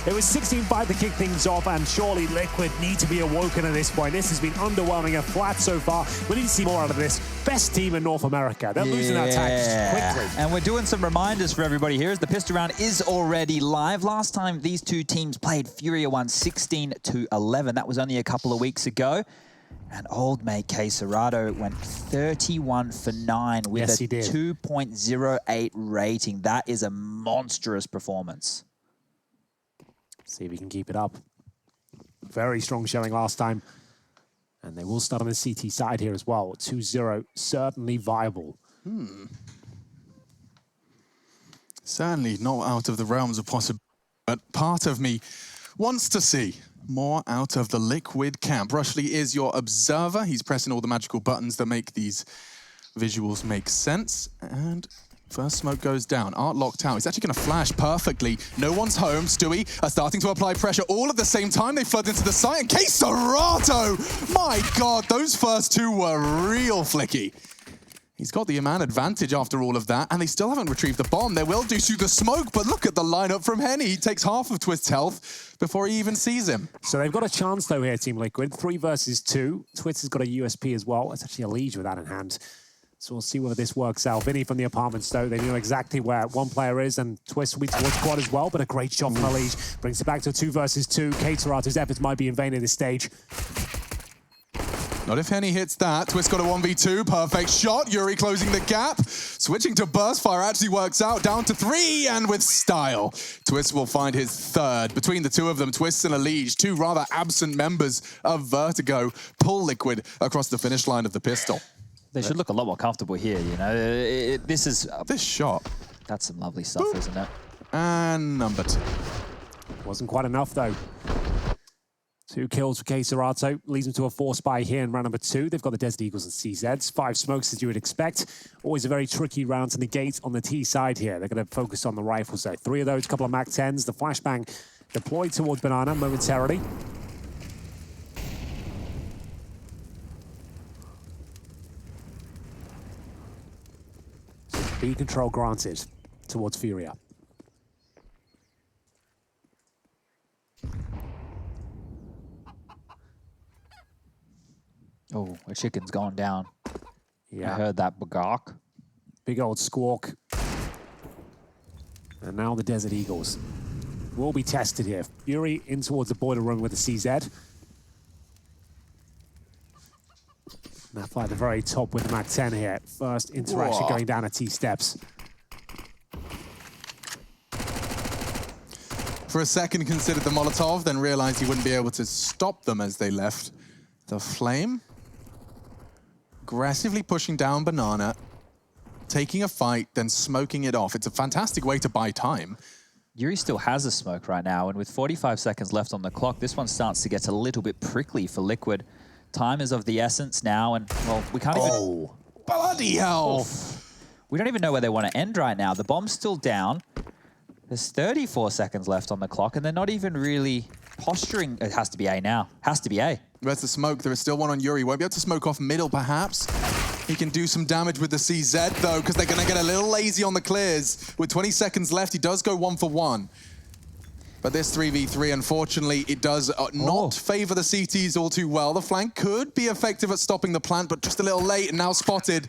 It was 16-5 to kick things off, and surely Liquid need to be awoken at this point. This has been underwhelming and flat so far. We need to see more out of this. Best team in North America. They're losing that tag quickly. And we're doing some reminders for everybody here as the pistol round is already live. Last time these two teams played, FURIA won 16-11. That was only a couple of weeks ago. And old mate K Serato went 31 for 9 with a 2.08 rating. That is a monstrous performance. See if he can keep it up. Very strong showing last time. And they will start on the CT side here as well. 2-0, certainly viable. Certainly not out of the realms of possibility. But part of me wants to see more out of the Liquid camp. Rushley is your observer. He's pressing all the magical buttons that make these visuals make sense. And first smoke goes down. Art locked out. He's actually going to flash perfectly. No one's home. Stewie are starting to apply pressure all at the same time. They flood into the site. And K Serato! My God, those first two were real flicky. He's got the man advantage after all of that, and they still haven't retrieved the bomb. They will do through the smoke, but look at the lineup from Henny. He takes half of Twist's health before he even sees him. So they've got a chance, though, here, Team Liquid. 3 versus 2. Twist has got a USP as well. It's actually a Liege with that in hand. So we'll see whether this works out. Vinny from the apartments, though, they know exactly where one player is, and Twist will be towards quad as well, but a great shot from a Liege. Brings it back to a 2 versus 2. K Serato's efforts might be in vain at this stage. Not if Henny hits that. Twist got a 1v2. Perfect shot. Yuri closing the gap. Switching to burst fire actually works out. Down to 3 and with style. Twist will find his 3rd. Between the two of them, Twist and a Liege, 2 rather absent members of Vertigo, pull Liquid across the finish line of the pistol. They should look a lot more comfortable here, you know. This shot. That's some lovely stuff, isn't it? And number 2. Wasn't quite enough, though. 2 kills for K Serato, leads them to a 4 spy here in round number 2. They've got the Desert Eagles and CZs, 5 smokes as you would expect. Always a very tricky round to negate on the T side here. They're going to focus on the rifles though. 3 of those, a couple of MAC-10s. The flashbang deployed towards Banana momentarily. B control granted towards FURIA. Oh, a chicken's gone down. Yeah. I heard that bagok. Big old squawk. And now the Desert Eagles will be tested here. Fury in towards the boiler room with the CZ. Now fly at the very top with the MAC-10 here. First interaction going down at T-steps. For a second considered the Molotov, then realized he wouldn't be able to stop them as they left the flame. Aggressively pushing down Banana, taking a fight, then smoking it off. It's a fantastic way to buy time. Yuri still has a smoke right now, and with 45 seconds left on the clock, this one starts to get a little bit prickly for Liquid. Time is of the essence now, and, well, we can't even... Bloody hell! We don't even know where they want to end right now. The bomb's still down. There's 34 seconds left on the clock, and they're not even really posturing. It has to be A now. Has to be A. Where's the smoke? There is still one on Yuri. Won't be able to smoke off middle, perhaps. He can do some damage with the CZ, though, because they're going to get a little lazy on the clears. With 20 seconds left, he does go 1 for 1. But this 3v3, unfortunately, it does not favor the CTs all too well. The flank could be effective at stopping the plant, but just a little late and now spotted.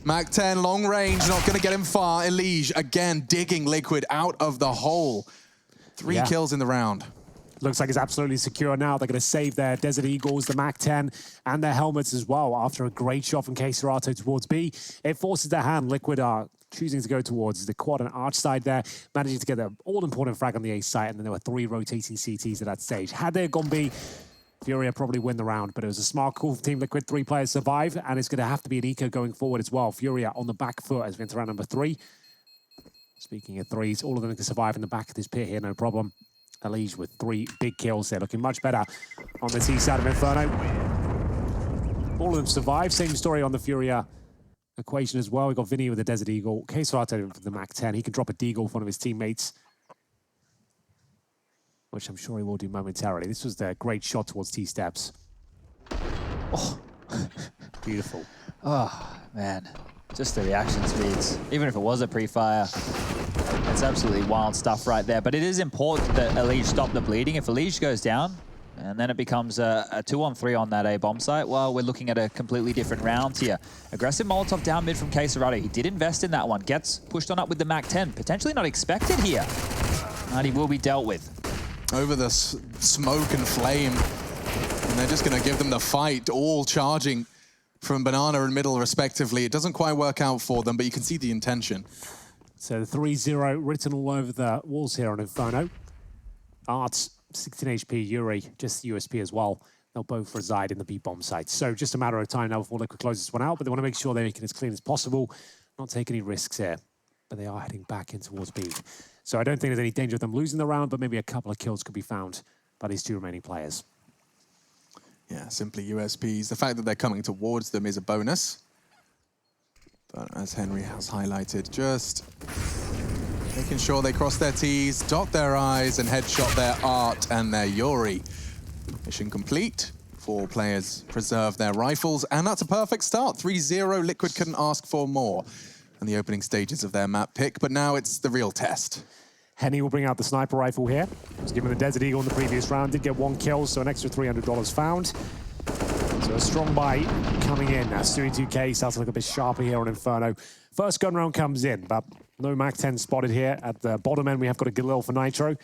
MAC-10, long range, not going to get him far. Elige, again, digging Liquid out of the hole. 3 kills in the round. Looks like it's absolutely secure now. They're going to save their Desert Eagles, the MAC-10, and their helmets as well. After a great shot from K Serato towards B, it forces their hand. Liquid are choosing to go towards the quad and arch side there, managing to get the all-important frag on the A site, and then there were 3 rotating CTs at that stage. Had they gone B, FURIA probably win the round, but it was a smart call for Team Liquid. 3 players survive, and it's going to have to be an eco going forward as well. FURIA on the back foot as we enter round number 3. Speaking of 3s, all of them can survive in the back of this pit here, no problem. Elige with 3 big kills there, looking much better on the T side of Inferno. All of them survive. Same story on the FURIA equation as well. We've got Vinny with the Desert Eagle, K Serato with the MAC-10. He can drop a deagle for one of his teammates, which I'm sure he will do momentarily. This was the great shot towards T-steps. Oh, beautiful. Oh, man. Just the reaction speeds. Even if it was a pre-fire. It's absolutely wild stuff right there. But it is important that Elige stop the bleeding. If Elige goes down, and then it becomes a 2-on-3 on that A bomb site, well, we're looking at a completely different round here. Aggressive Molotov down mid from CSGO. He did invest in that one. Gets pushed on up with the MAC-10. Potentially not expected here. And he will be dealt with. Over the smoke and flame. And they're just going to give them the fight, all charging from Banana and Middle respectively. It doesn't quite work out for them, but you can see the intention. So the 3-0 written all over the walls here on Inferno. Arts, 16 HP, Yuri, just USP as well. They'll both reside in the B-bomb site. So just a matter of time now before Liquid closes this one out, but they want to make sure they make it as clean as possible, not take any risks here. But they are heading back in towards B. So I don't think there's any danger of them losing the round, but maybe a couple of kills could be found by these two remaining players. Yeah, simply USPs. The fact that they're coming towards them is a bonus. But as Henry has highlighted, just making sure they cross their T's, dot their I's, and headshot their Art and their Yuri. Mission complete. 4 players preserve their rifles, and that's a perfect start. 3-0, Liquid couldn't ask for more in the opening stages of their map pick, but now it's the real test. Henny will bring out the sniper rifle here. Was given the Desert Eagle in the previous round, did get 1 kill, so an extra $300 found. So a strong buy coming in. Now Stewie2K starts to look a bit sharper here on Inferno. First gun round comes in, but no MAC-10 spotted here. At the bottom end, we have got a Galil for Nitro.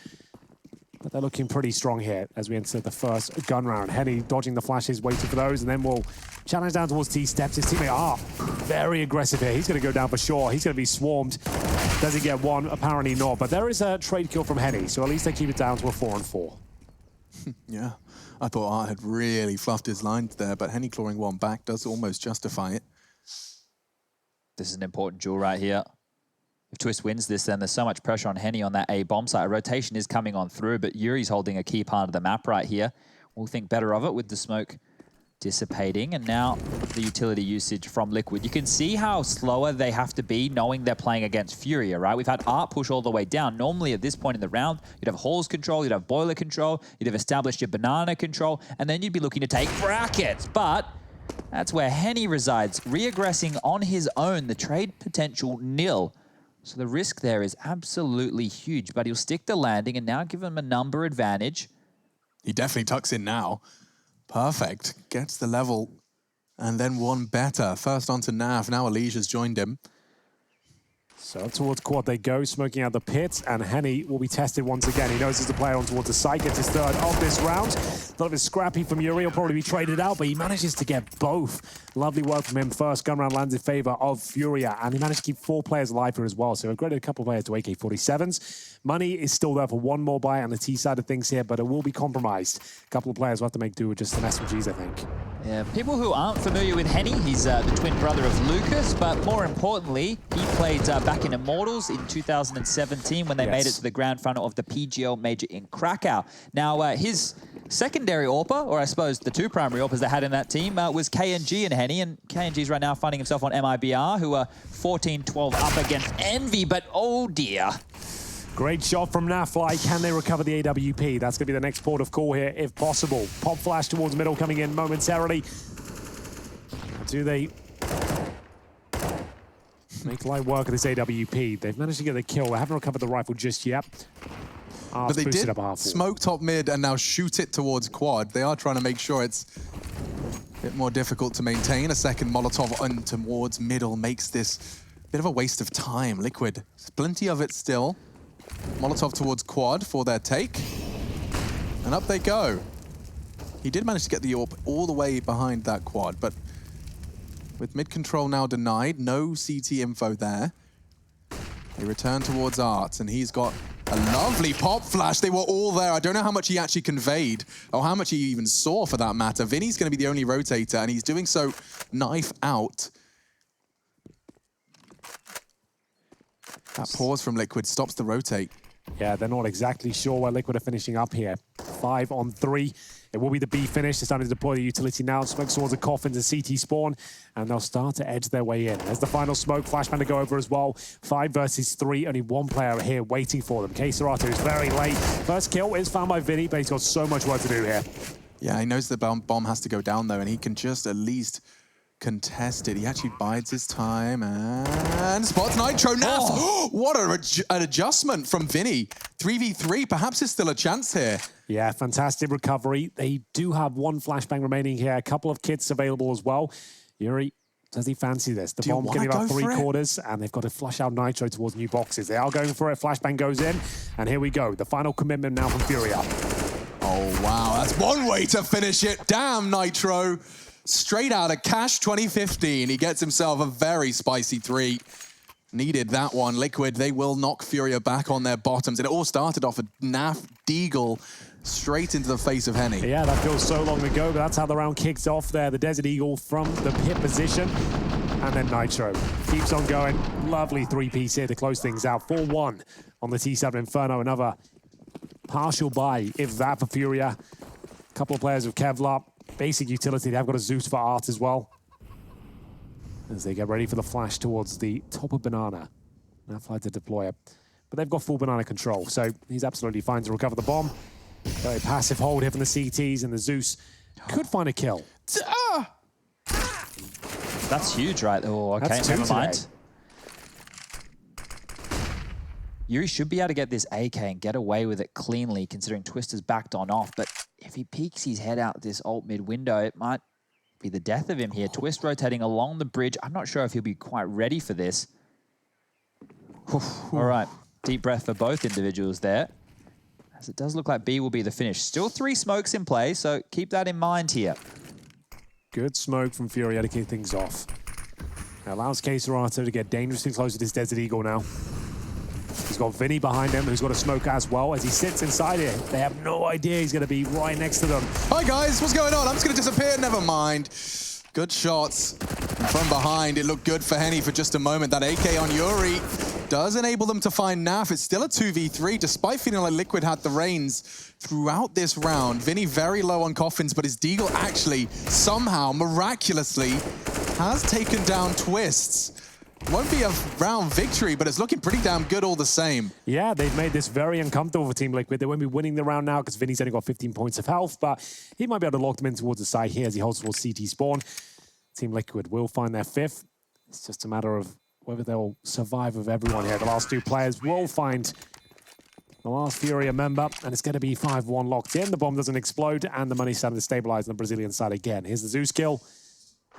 But they're looking pretty strong here as we enter the first gun round. Henny dodging the flashes, waiting for those, and then we'll challenge down towards T. Steps his teammate. Very aggressive here. He's going to go down for sure. He's going to be swarmed. Does he get one? Apparently not. But there is a trade kill from Henny, so at least they keep it down to a 4-on-4. Yeah, I thought Art had really fluffed his lines there, but Henny clawing one back does almost justify it. This is an important duel right here. If Twist wins this, then there's so much pressure on Henny on that A bomb site. A rotation is coming on through, but Yuri's holding a key part of the map right here. We'll think better of it with the smoke dissipating, and now the utility usage from Liquid. You can see how slower they have to be knowing they're playing against FURIA, right? We've had Art push all the way down. Normally at this point in the round, you'd have Halls control, you'd have Boiler control, you'd have established your Banana control, and then you'd be looking to take brackets. But that's where Henny resides, re-aggressing on his own. The trade potential nil. So the risk there is absolutely huge, but he'll stick the landing and now give him a number advantage. He definitely tucks in now. Perfect. Gets the level and then one better. First onto Nav. Now Elige has joined him. So towards quad they go, smoking out the pit, and Henny will be tested once again. He knows there's a player on towards the side, gets his third of this round. A lot of his scrappy from Yuri will probably be traded out, but he manages to get both. Lovely work from him. First gun round lands in favor of FURIA, and he managed to keep 4 players alive here as well. So upgraded a couple of players to AK-47s. Money is still there for one more buy on the T side of things here, but it will be compromised. A couple of players will have to make do with just some SMGs, I think. Yeah, people who aren't familiar with Henny, he's the twin brother of Lucas, but more importantly, he played back in Immortals in 2017 when they made it to the grand final of the PGL Major in Krakow. Now, his secondary AWPer, or I suppose the 2 primary AWPers they had in that team, was KNG and Henny, and KNG's right now finding himself on MIBR, who are 14-12 up against Envy, but oh dear. Great shot from Nafly. Can they recover the AWP? That's going to be the next port of call here, if possible. Pop flash towards middle coming in momentarily. Do they make light work of this AWP? They've managed to get the kill. They haven't recovered the rifle just yet. But they did smoke top mid and now shoot it towards quad. They are trying to make sure it's a bit more difficult to maintain. A second Molotov on towards middle makes this a bit of a waste of time. Liquid, there's plenty of it still. Molotov towards quad for their take. And up they go. He did manage to get the AWP all the way behind that quad, but with mid control now denied, no CT info there. They return towards Art, and he's got a lovely pop flash. They were all there. I don't know how much he actually conveyed, or how much he even saw for that matter. Vinny's going to be the only rotator, and he's doing so knife out. That pause from Liquid stops the rotate. Yeah, they're not exactly sure where Liquid are finishing up here. 5 on 3. It will be the B finish. They're starting to deploy the utility now. Smoke towards the coffins and CT spawn, and they'll start to edge their way in. There's the final smoke. Flashman to go over as well. 5 versus 3. Only 1 player here waiting for them. CSGO is very late. First kill is found by Vinny, but he's got so much work to do here. Yeah, he knows the bomb has to go down though, and he can just at least contested. He actually bides his time and spots Nitro. Naf! What an adjustment from Vinny. 3v3, perhaps there's still a chance here. Yeah, fantastic recovery. They do have one flashbang remaining here, a couple of kits available as well. Yuri, does he fancy this? The bomb getting about 3/4, and they've got to flush out Nitro towards new boxes. They are going for it. Flashbang goes in, and here we go. The final commitment now from FURIA. Oh, wow. That's one way to finish it. Damn, Nitro. Straight out of Cash 2015. He gets himself a very spicy 3. Needed that one. Liquid, they will knock FURIA back on their bottoms. And it all started off a Naf Deagle straight into the face of Henny. Yeah, that feels so long ago, but that's how the round kicks off there. The Desert Eagle from the pit position. And then Nitro keeps on going. Lovely 3-piece here to close things out. 4-1 on the T7 Inferno. Another partial buy, if that, for FURIA. A couple of players with Kevlar. Basic utility. They've got a Zeus for art as well. As they get ready for the flash towards the top of Banana. Now fly to deploy it. But they've got full Banana control, so he's absolutely fine to recover the bomb. Very passive hold here from the CTs, and the Zeus could find a kill. That's huge, right? Oh, okay, That's never mind. today. Yuri should be able to get this AK and get away with it cleanly, considering Twister's backed on off. But if he peeks his head out this ult mid window, it might be the death of him here. Twist rotating along the bridge. I'm not sure if he'll be quite ready for this. All right, deep breath for both individuals there. As it does look like B will be the finish. Still 3 smokes in play, so keep that in mind here. Good smoke from FURIA to kick things off. It allows Keserato to get dangerously close to this Desert Eagle now. He's got Vinny behind him, who's got a smoke as well. As he sits inside it, they have no idea he's going to be right next to them. Hi guys, what's going on? I'm just going to disappear. Never mind. Good shots. And from behind, it looked good for Henny for just a moment. That AK on Yuri does enable them to find Naf. It's still a 2v3, despite feeling like Liquid had the reins throughout this round. Vinny very low on coffins, but his Deagle actually, somehow, miraculously, has taken down Twists. Won't be a round victory, but it's looking pretty damn good all the same. Yeah, they've made this very uncomfortable for Team Liquid. They won't be winning the round now because Vinny's only got 15 points of health, but he might be able to lock them in towards the side here as he holds towards CT spawn. Team Liquid will find their 5th. It's just a matter of whether they'll survive with everyone here. The last 2 players will find the last FURIA member, and it's going to be 5-1 locked in. The bomb doesn't explode, and the money's starting to stabilize on the Brazilian side again. Here's the Zeus kill.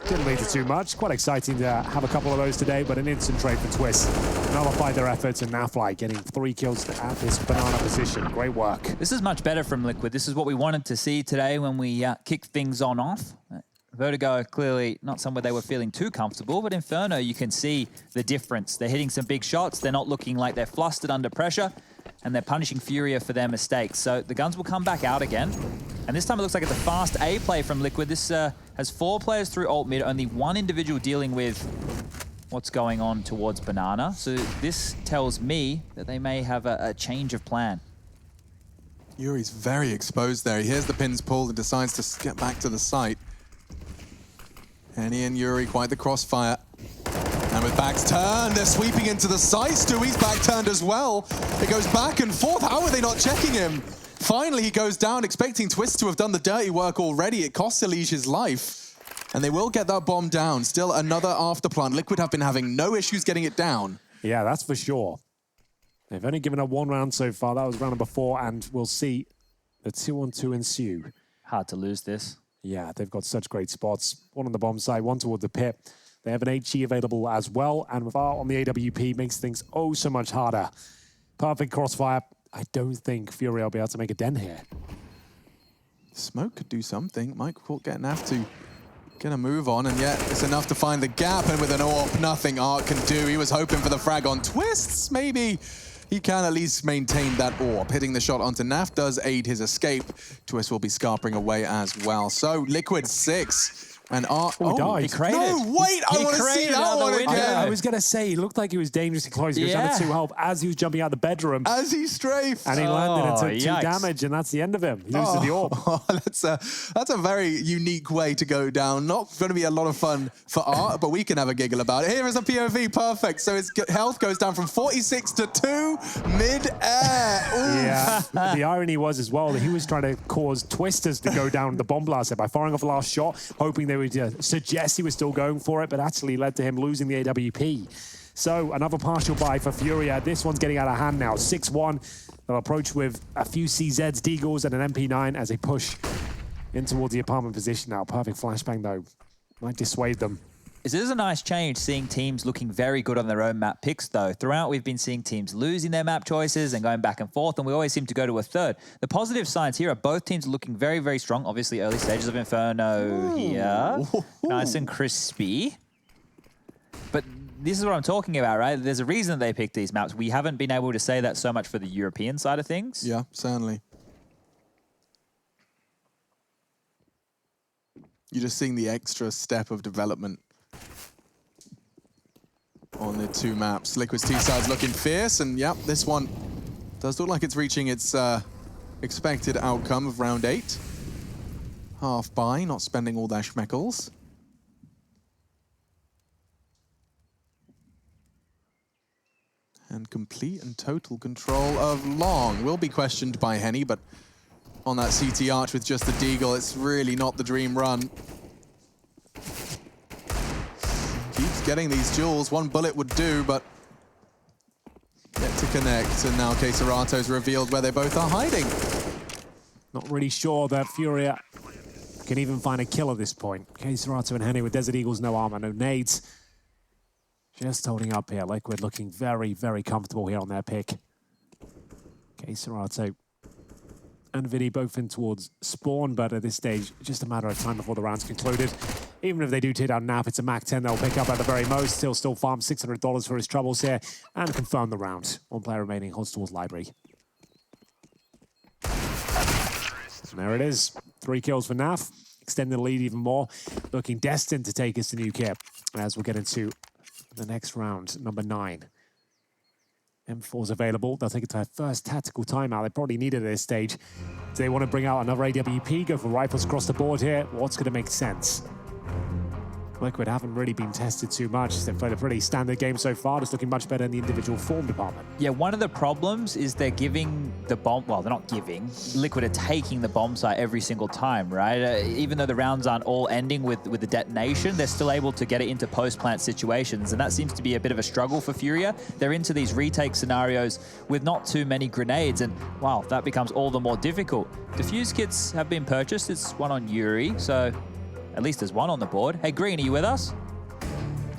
Didn't lead to too much. Quite exciting to have a couple of those today, but an instant trade for Twist. Nullify their efforts, and Nafly getting 3 kills at this Banana position. Great work. This is much better from Liquid. This is what we wanted to see today when we kicked things on off. Vertigo, clearly not somewhere they were feeling too comfortable, but Inferno, you can see the difference. They're hitting some big shots. They're not looking like they're flustered under pressure, and they're punishing FURIA for their mistakes. So the guns will come back out again. And this time it looks like it's a fast A play from Liquid. This has 4 players through ult mid, only 1 individual dealing with what's going on towards Banana. So this tells me that they may have a change of plan. Yuri's very exposed there. He hears the pins pulled and decides to get back to the site. Henny and Yuri, quite the crossfire. And with backs turned, they're sweeping into the site. Stewie's back turned as well. It goes back and forth. How are they not checking him? Finally, he goes down, expecting Twist to have done the dirty work already. It costs Elige his life. And they will get that bomb down. Still another afterplant. Liquid have been having no issues getting it down. Yeah, that's for sure. They've only given up 1 round so far. That was round number 4, and we'll see the 2-on-2 ensue. Hard to lose this. Yeah, they've got such great spots. 1 on the bomb side, 1 toward the pit. They have an HE available as well, and with Art on the AWP makes things oh so much harder. Perfect crossfire. I don't think FURIA will be able to make a dent here. Smoke could do something. Mike will get enough to get a move on, and yet it's enough to find the gap, and with an AWP, nothing Art can do. He was hoping for the frag on Twists. Maybe he can at least maintain that AWP. Hitting the shot onto Naf does aid his escape. Twist will be scarpering away as well. So Liquid 6. And Art, died. He created. No, wait, I want to see that one again. I was going to say, he looked like he was dangerously close. He was under 2 health as he was jumping out the bedroom. As he strafed. And he landed and took 2 damage, and that's the end of him. He loses the AWP. That's a very unique way to go down. Not going to be a lot of fun for Art, but we can have a giggle about it. Here is a POV, perfect. So his health goes down from 46 to 2 mid-air. Yeah, the irony was as well that he was trying to cause Twisters to go down the bomb blast by firing off the last shot, hoping they would suggest he was still going for it, but actually led to him losing the AWP. So another partial buy for FURIA. This one's getting out of hand now. 6-1. They'll approach with a few CZs, Deagles, and an MP9 as they push in towards the apartment position now. Perfect flashbang, though. Might dissuade them. It is a nice change seeing teams looking very good on their own map picks, though. Throughout, we've been seeing teams losing their map choices and going back and forth, and we always seem to go to a third. The positive signs here are both teams looking very, very strong. Obviously, early stages of Inferno here. Nice and crispy. But this is what I'm talking about, right? There's a reason they picked these maps. We haven't been able to say that so much for the European side of things. Yeah, certainly. You're just seeing the extra step of development on the two maps. Liquid's T-side's looking fierce, and yep, this one does look like it's reaching its expected outcome of round 8. Half buy, not spending all their schmeckles. And complete and total control of Long. Will be questioned by Henny, but on that CT arch with just the Deagle, it's really not the dream run. Keeps getting these jewels. One bullet would do, but yet to connect. And now Caserato's revealed where they both are hiding. Not really sure that FURIA can even find a kill at this point. Caserato and Henny with Desert Eagles, no armor, no nades. Just holding up here. Liquid looking very, very comfortable here on their pick. Caserato and Vidi both in towards spawn, but at this stage, just a matter of time before the round's concluded. Even if they do tear down Naf, it's a Mac 10 they'll pick up at the very most. He'll still farm $600 for his troubles here and confirm the round. One player remaining, holds towards Library. And there it is. 3 kills for Naf, extending the lead even more. Looking destined to take us to New Kip as we'll get into the next round, number 9. M4's available. They'll take it to their first tactical timeout. They probably need it at this stage. Do they want to bring out another AWP, go for rifles across the board here? What's going to make sense? Liquid haven't really been tested too much. They've played a pretty standard game so far, just looking much better in the individual form department. Yeah, one of the problems is they're giving the bomb, well, they're not giving, Liquid are taking the bomb site every single time, right? Even though the rounds aren't all ending with the detonation, they're still able to get it into post-plant situations, and that seems to be a bit of a struggle for FURIA. They're into these retake scenarios with not too many grenades, and wow, that becomes all the more difficult. Defuse kits have been purchased. It's one on Yuri, so at least there's one on the board. Hey, Green, are you with us?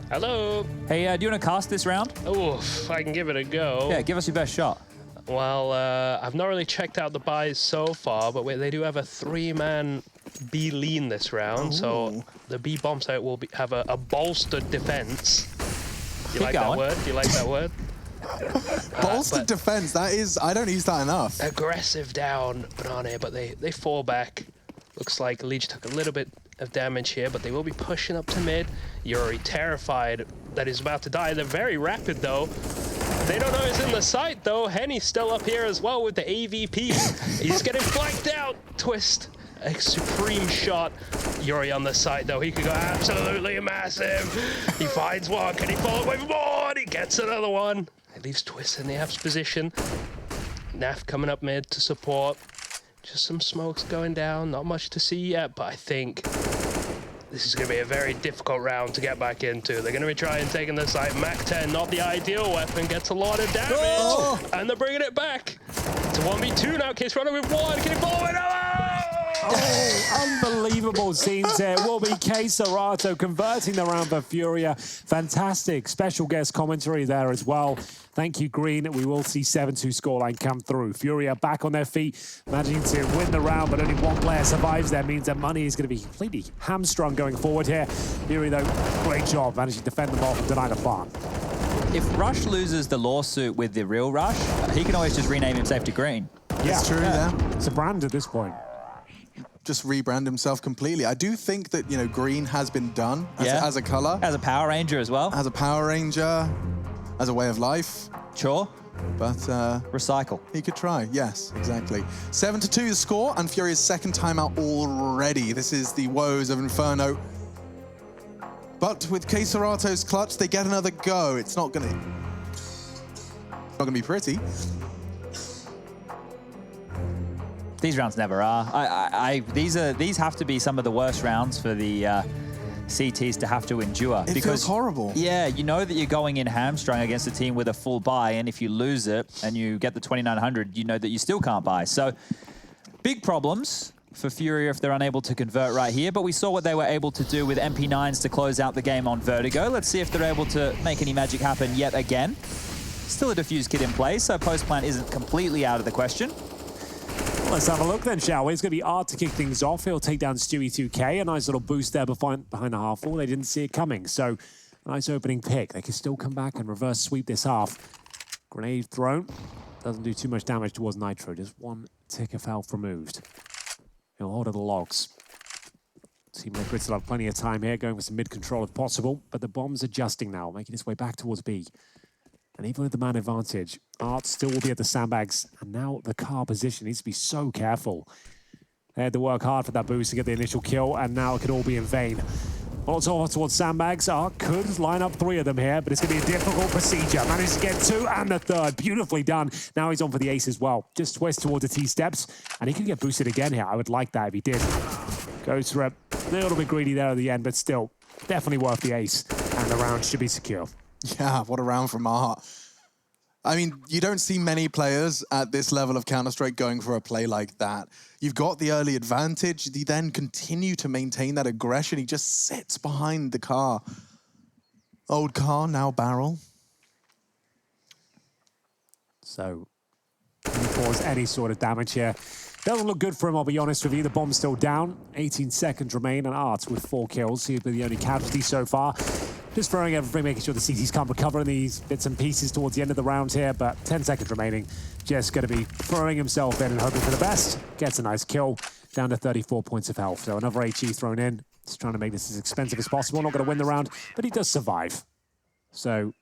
Hello. Hey, do you want to cast this round? Oof, I can give it a go. Yeah, give us your best shot. Well, I've not really checked out the buys so far, but they do have a 3-man B lean this round, so the B bomb site will have a bolstered defense. You like that word? You like that word? Bolstered defense, that is, I don't use that enough. Aggressive down, Banana, but they fall back. Looks like Leech took a little bit of damage here, but they will be pushing up to mid. Yuri terrified that he's about to die. They're very rapid, though. They don't know he's in the site, though. Henny's still up here as well with the AVP. He's getting flanked out. Twist. A supreme shot. Yuri on the site, though. He could go absolutely massive. He finds one. Can he follow with more? And he gets another one. It leaves Twist in the F's position. Naf coming up mid to support. Just some smokes going down. Not much to see yet, but I think this is going to be a very difficult round to get back into. They're going to be trying taking the site. Mac 10, not the ideal weapon, gets a lot of damage. And they're bringing it back. It's a 1v2 now. Caserado with 1. Can he follow it? Oh, unbelievable scenes here. Will be Caserato converting the round for FURIA. Fantastic special guest commentary there as well. Thank you, Green. We will see 7-2 scoreline come through. FURIA back on their feet, managing to win the round, but only one player survives. That means that money is going to be completely hamstrung going forward here. FURIA, though, great job managing to defend them off and deny the farm. If Rush loses the lawsuit with the real Rush, he can always just rename himself to Green. That's true, yeah. It's a brand at this point. Just rebrand himself completely. I do think that, you know, Green has been done as a color. As a Power Ranger as well. As a Power Ranger, as a way of life. Sure. But recycle. He could try, yes, exactly. 7-2 the score, and Furia's second timeout already. This is the woes of Inferno. But with Caserato's clutch, they get another go. It's not gonna be pretty. These rounds never are. These have to be some of the worst rounds for the CTs to have to endure. It feels horrible. Yeah, you know that you're going in hamstrung against a team with a full buy, and if you lose it and you get the 2,900, you know that you still can't buy. So big problems for FURIA if they're unable to convert right here, but we saw what they were able to do with MP9s to close out the game on Vertigo. Let's see if they're able to make any magic happen yet again. Still a defuse kit in place, so post-plant isn't completely out of the question. Let's have a look then, shall we? It's going to be Art to kick things off. He'll take down Stewie2K. A nice little boost there behind the half wall. They didn't see it coming, so nice opening pick. They can still come back and reverse sweep this half. Grenade thrown. Doesn't do too much damage towards Nitro. Just one tick of health removed. He'll hold at the logs. Team Liquid still have plenty of time here, going for some mid-control if possible, but the bomb's adjusting now, making its way back towards B. And even with the man advantage, Art still will be at the sandbags, and now the car position needs to be so careful. They had to work hard for that boost to get the initial kill, and now it could all be in vain. Also towards sandbags, Art could line up 3 of them here, but it's going to be a difficult procedure. Managed to get 2 and the 3rd. Beautifully done. Now he's on for the ace as well. Just twist towards the T-steps, and he could get boosted again here. I would like that if he did. Goes for a little bit greedy there at the end, but still, definitely worth the ace. And the round should be secure. Yeah, what a round from Art. I mean, you don't see many players at this level of Counter-Strike going for a play like that. You've got the early advantage. You then continue to maintain that aggression. He just sits behind the car. Old car, now barrel. So, can he cause any sort of damage here? Doesn't look good for him, I'll be honest with you. The bomb's still down. 18 seconds remain, and Art with 4 kills. He'll be the only casualty so far. Just throwing everything, making sure the CTs can't recover in these bits and pieces towards the end of the round here, but 10 seconds remaining. Just going to be throwing himself in and hoping for the best. Gets a nice kill, down to 34 points of health. So another HE thrown in. Just trying to make this as expensive as possible. Not going to win the round, but he does survive. So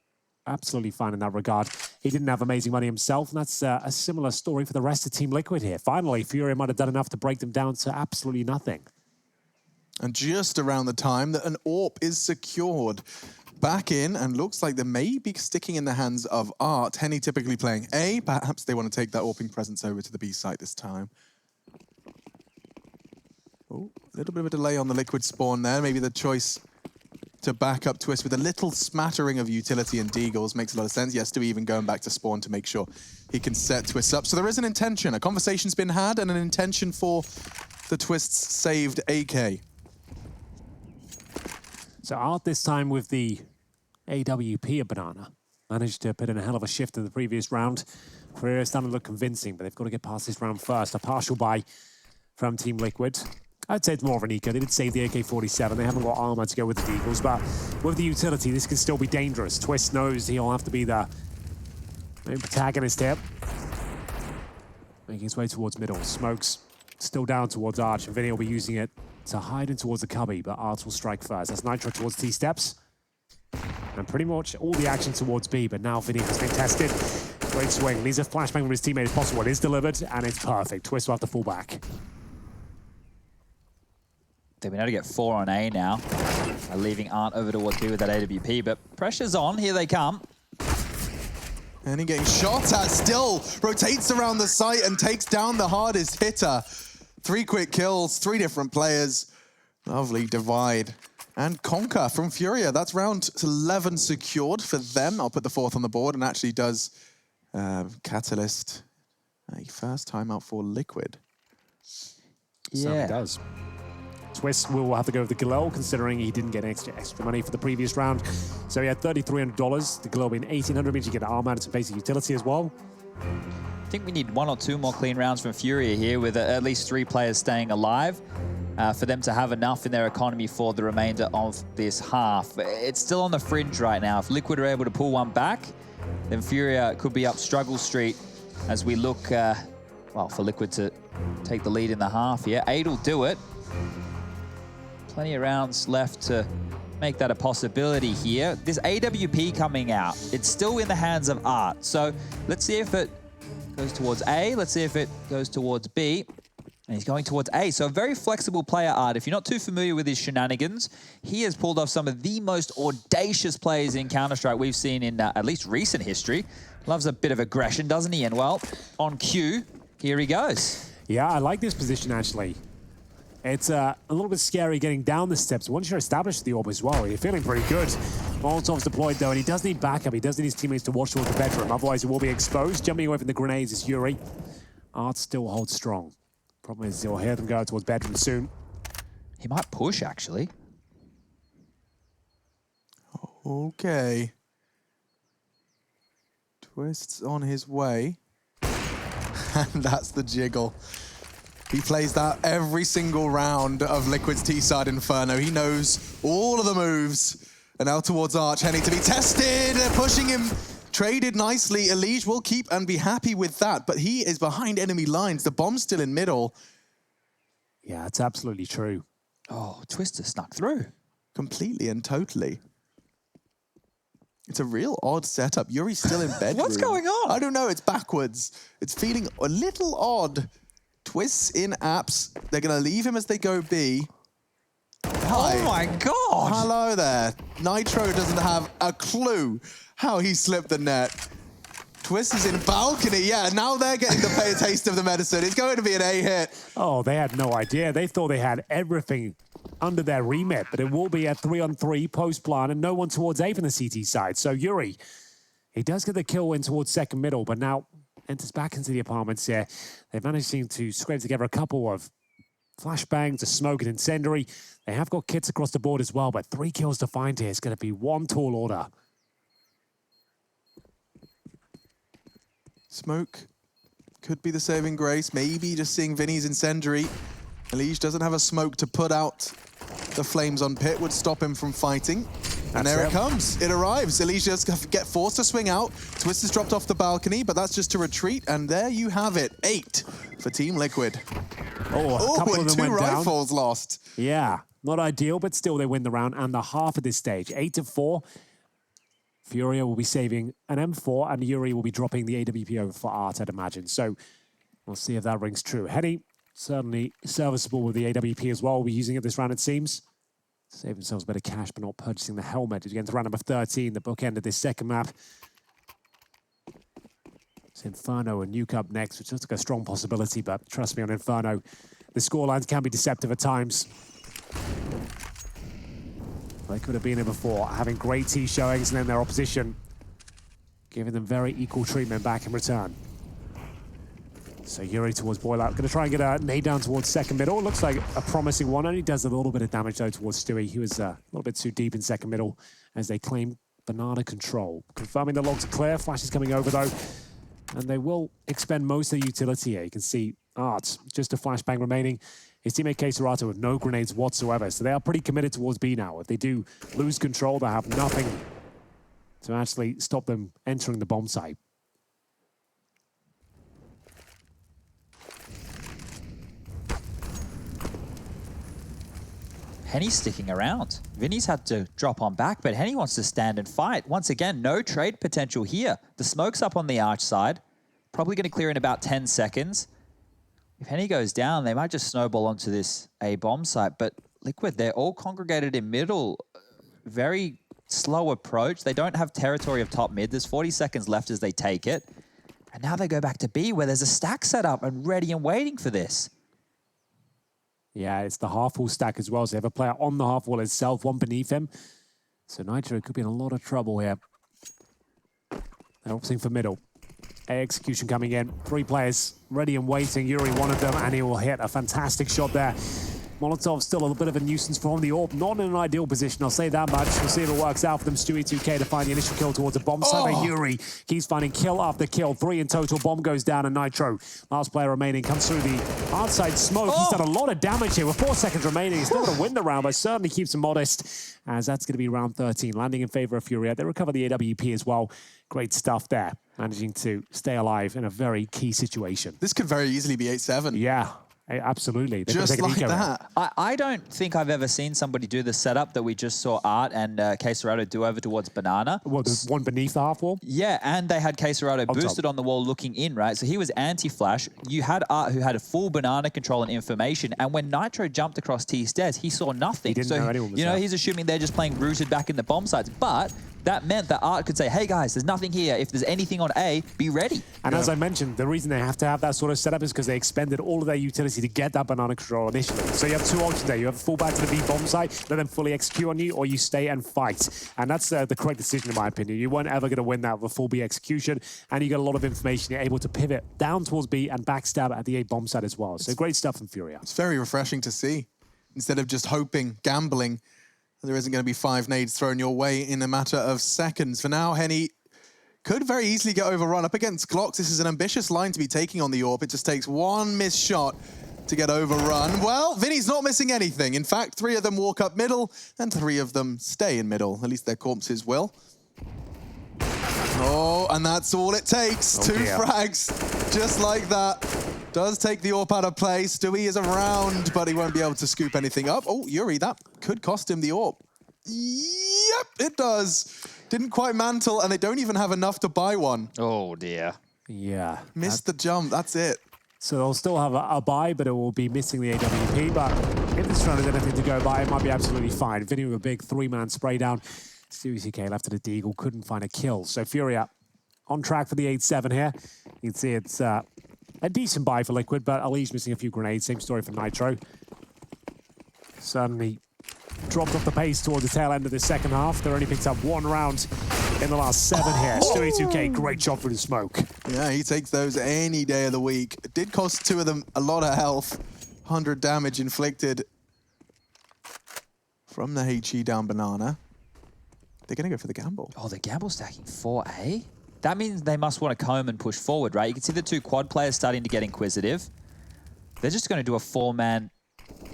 absolutely fine in that regard. He didn't have amazing money himself, and that's a similar story for the rest of Team Liquid here. Finally, FURIA might have done enough to break them down to absolutely nothing. And just around the time that an AWP is secured. Back in, and looks like they may be sticking in the hands of Art. Henny typically playing A. Perhaps they want to take that AWPing presence over to the B site this time. Oh, a little bit of a delay on the Liquid spawn there. Maybe the choice to back up Twist with a little smattering of utility and Deagles makes a lot of sense. Yes, to even going back to spawn to make sure he can set Twist up. So there is an intention. A conversation's been had and an intention for the Twist's saved AK. So Art this time with the AWP of Banana. Managed to put in a hell of a shift in the previous round. FURIA starting to look convincing, but they've got to get past this round first. A partial buy from Team Liquid. I'd say it's more of an eco. They did save the AK-47. They haven't got armor to go with the Deagles, but with the utility, this can still be dangerous. Twist knows he'll have to be the main protagonist here. Making his way towards middle. Smokes still down towards Arch, and Vinny will be using it to hide in towards the cubby, but Art will strike first. That's Nitro towards T-steps. And pretty much all the action towards B, but now Vinny has been tested. Great swing. Needs a flashbang from his teammate if possible. It is delivered, and it's perfect. Twist will have to fall back. They've been able to get 4 on A now, leaving Art over towards B with that AWP, but pressure's on. Here they come. And he getting shot at, still rotates around the site and takes down the hardest hitter. 3 quick kills, 3 different players. Lovely divide. And conquer from FURIA. That's round 11 secured for them. I'll put the 4th on the board, and actually does Catalyst a first time out for Liquid. Certainly does. Twist will have to go with the Galil, considering he didn't get extra money for the previous round. So he had $3,300. The Galil being $1,800 means you get armor and some basic utility as well. I think we need 1 or 2 more clean rounds from FURIA here, with at least 3 players staying alive for them to have enough in their economy for the remainder of this half. It's still on the fringe right now. If Liquid are able to pull one back, then FURIA could be up struggle street as we look, well, for Liquid to take the lead in the half here. 8 will do it. Plenty of rounds left to make that a possibility here. This AWP coming out, it's still in the hands of Art. So let's see if it goes towards A. Let's see if it goes towards B. And he's going towards A. So a very flexible player, Art. If you're not too familiar with his shenanigans, he has pulled off some of the most audacious plays in Counter-Strike we've seen in at least recent history. Loves a bit of aggression, doesn't he? And well, on cue, here he goes. Yeah, I like this position, actually. It's a little bit scary getting down the steps. Once you're established the orb as well, you're feeling pretty good. Molotov's deployed though, and he does need backup. He does need his teammates to watch towards the bedroom, otherwise he will be exposed. Jumping away from the grenades is Yuri. Art still holds strong. Problem is, you'll hear them go towards bedroom soon. He might push, actually. Okay. Twist's on his way. And that's the jiggle. He plays that every single round of Liquid's T-side Inferno. He knows all of the moves. And now towards Arch, Henny to be tested. They're pushing him. Traded nicely. Elige will keep and be happy with that, but he is behind enemy lines. The bomb's still in middle. Yeah, it's absolutely true. Oh, Twister snuck through. Completely and totally. It's a real odd setup. Yuri's still in bedroom. What's going on? I don't know. It's backwards. It's feeling a little odd. Twists in apps. They're going to leave him as they go B. Hi. Oh my god! Hello there. Nitro doesn't have a clue how he slipped the net. Twist is in balcony. Yeah, now they're getting to play a taste of the medicine. It's going to be an A hit. Oh, they had no idea. They thought they had everything under their remit, but it will be a 3-on-3 post plan and no one towards A from the CT side. So Yuri, he does get the kill in towards second middle, but now enters back into the apartments here. They've managed to scrape together a couple of flashbangs, a smoke, and incendiary. They have got kits across the board as well, but 3 kills to find here. It's going to be one tall order. Smoke could be the saving grace. Maybe just seeing Vinny's incendiary. Elige doesn't have a smoke to put out the flames on Pit, would stop him from fighting. And there it comes. It arrives. Elige just get forced to swing out. Twist is dropped off the balcony, but that's just to retreat. And there you have it. 8 for Team Liquid. Oh, a couple of them two went down. rifles lost. Yeah, not ideal, but still they win the round and the half at this stage. 8-4. FURIA will be saving an M4, and Yuri will be dropping the AWP over for Art, I'd imagine. So we'll see if that rings true. Henny, certainly serviceable with the AWP as well. We'll be using it this round, it seems. Save themselves a bit of cash, but not purchasing the helmet. Against round number 13, the bookend of this second map. It's Inferno and Nuke up next, which looks like a strong possibility, but trust me on Inferno, the scorelines can be deceptive at times. They could have been here before, having great T showings, and then their opposition giving them very equal treatment back in return. So Yuri towards Boiler, going to try and get a nade down towards second middle. Looks like a promising one, only does a little bit of damage though towards Stewie. He was a little bit too deep in second middle as they claim banana control. Confirming the logs are clear, Flash is coming over though, and they will expend most of the utility here. You can see Art, just a flashbang remaining. His teammate Caserato with no grenades whatsoever, so they are pretty committed towards B now. If they do lose control, they have nothing to actually stop them entering the bomb site. Henny's sticking around. Vinny's had to drop on back, but Henny wants to stand and fight. Once again, no trade potential here. The smoke's up on the Arch side. Probably going to clear in about 10 seconds. If Henny goes down, they might just snowball onto this A bomb site, but Liquid, they're all congregated in middle. Very slow approach. They don't have territory of top mid. There's 40 seconds left as they take it. And now they go back to B, where there's a stack set up and ready and waiting for this. Yeah, it's the half-wall stack as well, so they have a player on the half-wall itself, one beneath him. So Nitro could be in a lot of trouble here. They're opting for middle. A execution coming in. 3 players ready and waiting. Yuri, one of them, and he will hit a fantastic shot there. Molotov still a little bit of a nuisance from the AWP. Not in an ideal position, I'll say that much. We'll see if it works out for them. Stewie 2K to find the initial kill towards a bomb site. But Yuri keeps finding kill after kill. 3 in total. Bomb goes down, and Nitro, last player remaining, comes through the outside smoke. He's done a lot of damage here with 4 seconds remaining. He's not going to win the round, but certainly keeps him modest, as that's going to be round 13. Landing in favor of FURIA. They recover the AWP as well. Great stuff there. Managing to stay alive in a very key situation. This could very easily be 8-7. Yeah. Absolutely. Just like that. I don't think I've ever seen somebody do the setup that we just saw Art and Caserato do over towards Banana. Well, there's one beneath the half wall? Yeah, and they had Caserato boosted on the wall looking in, right? So he was anti-flash. You had Art who had a full Banana control and information, and when Nitro jumped across T stairs, he saw nothing. He didn't know anyone was there. He's assuming they're just playing rooted back in the bomb sites, but that meant that Art could say, hey guys, there's nothing here. If there's anything on A, be ready. And as I mentioned, the reason they have to have that sort of setup is because they expended all of their utility to get that banana control initially. So you have two options there. You have fall back to the B bomb site, let them fully execute on you, or you stay and fight. And that's the correct decision in my opinion. You weren't ever going to win that with a full B execution, and you get a lot of information. You're able to pivot down towards B and backstab at the A bomb site as well. So great stuff from FURIA. It's very refreshing to see. Instead of just hoping, gambling, there isn't going to be 5 nades thrown your way in a matter of seconds. For now, Henny could very easily get overrun. Up against Glocks, this is an ambitious line to be taking on the AWP. It just takes one missed shot to get overrun. Well, Vinny's not missing anything. In fact, 3 of them walk up middle, and 3 of them stay in middle. At least their corpses will. Oh, and that's all it takes. 2 frags, just like that. Does take the AWP out of play. Stewie is around, but he won't be able to scoop anything up. Oh, Yuri, that could cost him the AWP. Yep, it does. Didn't quite mantle, and they don't even have enough to buy one. Oh, dear. Yeah. Missed the jump, that's it. So they'll still have a buy, but it will be missing the AWP. But if this round is anything to go by, it might be absolutely fine. Vinny with a big 3-man spray down. Stewie CK left to the Deagle, couldn't find a kill. So FURIA on track for the 8-7 here. You can see it's a decent buy for Liquid, but Ali's missing a few grenades. Same story for Nitro. Suddenly dropped off the pace towards the tail end of the second half. They only picked up 1 round in the last 7 here. Stewie 2K, great shot through the smoke. Yeah, he takes those any day of the week. It did cost 2 of them a lot of health. 100 damage inflicted from the HE down banana. They're going to go for the gamble. Oh, the gamble stacking 4A? That means they must want to comb and push forward, right? You can see the 2 quad players starting to get inquisitive. They're just going to do a 4-man